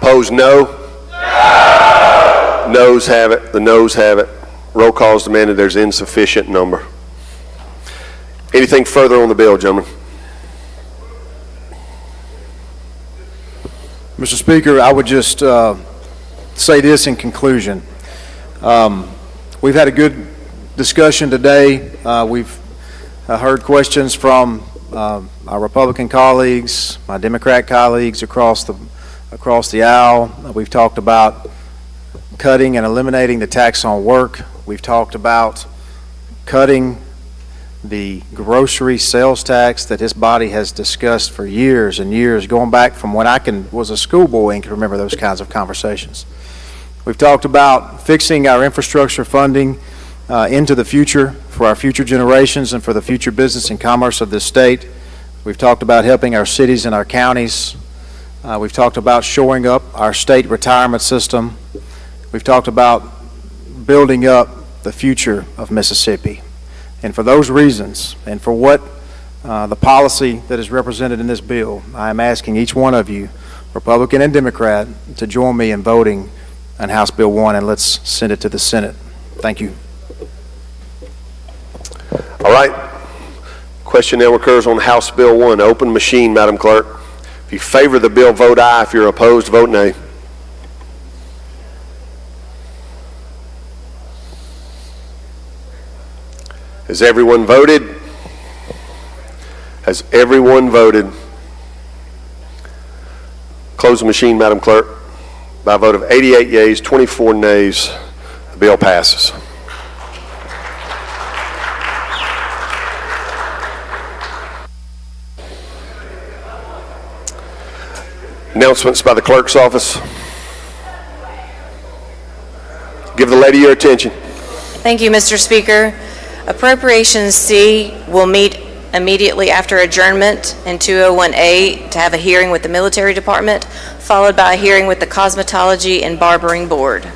Opposed, no. No. Noes have it. The noes have it. Roll call is demanded. There's insufficient number. Anything further on the bill, gentlemen? Mr. Speaker, I would just say this in conclusion. We've had a good discussion today. We've heard questions from our Republican colleagues, my Democrat colleagues across the aisle. We've talked about cutting and eliminating the tax on work. We've talked about cutting the grocery sales tax that this body has discussed for years and years, going back from when I was a schoolboy and can remember those kinds of conversations. We've talked about fixing our infrastructure funding into the future for our future generations and for the future business and commerce of this state. We've talked about helping our cities and our counties. We've talked about shoring up our state retirement system. We've talked about building up the future of Mississippi. And for those reasons, and for what the policy that is represented in this bill, I am asking each one of you, Republican and Democrat, to join me in voting on House Bill 1, and let's send it to the Senate. Thank you. All right. Question now occurs on House Bill 1. Open machine, Madam Clerk. If you favor the bill, vote aye. If you're opposed, vote nay. Has everyone voted? Has everyone voted? Close the machine, Madam Clerk. By a vote of 88 yeas, 24 nays, the bill passes. Announcements by the clerk's office. Give the lady your attention. Thank you, Mr. Speaker. Appropriations C will meet immediately after adjournment in 201A to have a hearing with the Military Department, followed by a hearing with the Cosmetology and Barbering Board.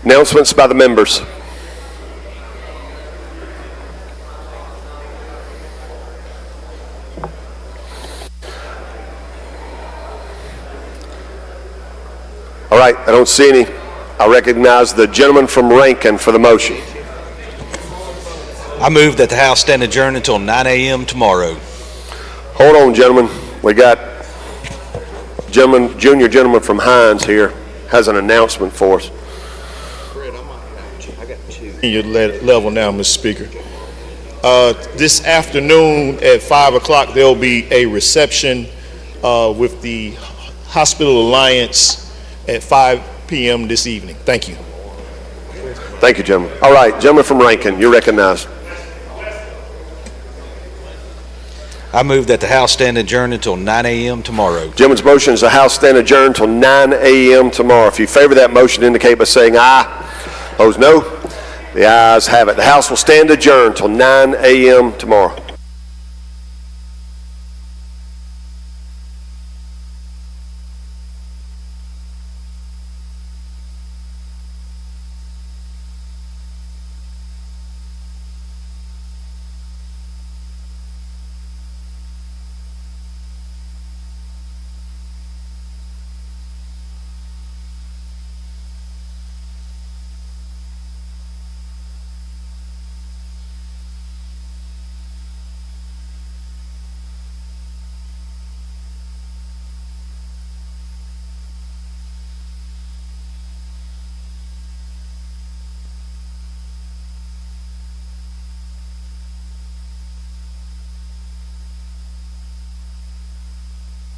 Announcements by the members. All right, I don't see any. I recognize the gentleman from Rankin for the motion. I move that the House stand adjourned until 9 a.m. tomorrow. Hold on, gentlemen. We got junior gentleman from Hines here has an announcement for us. Your level now, Mr. Speaker. This afternoon at 5 o'clock, there'll be a reception with the Hospital Alliance at 5 p.m. this evening. Thank you. Thank you, gentlemen. All right, gentleman from Rankin, you're recognized. I move that the House stand adjourned until 9 a.m. tomorrow. Gentleman's motion is the House stand adjourned until 9 a.m. tomorrow. If you favor that motion, indicate by saying aye. Opposed, no. The ayes have it. The House will stand adjourned until 9 a.m. tomorrow.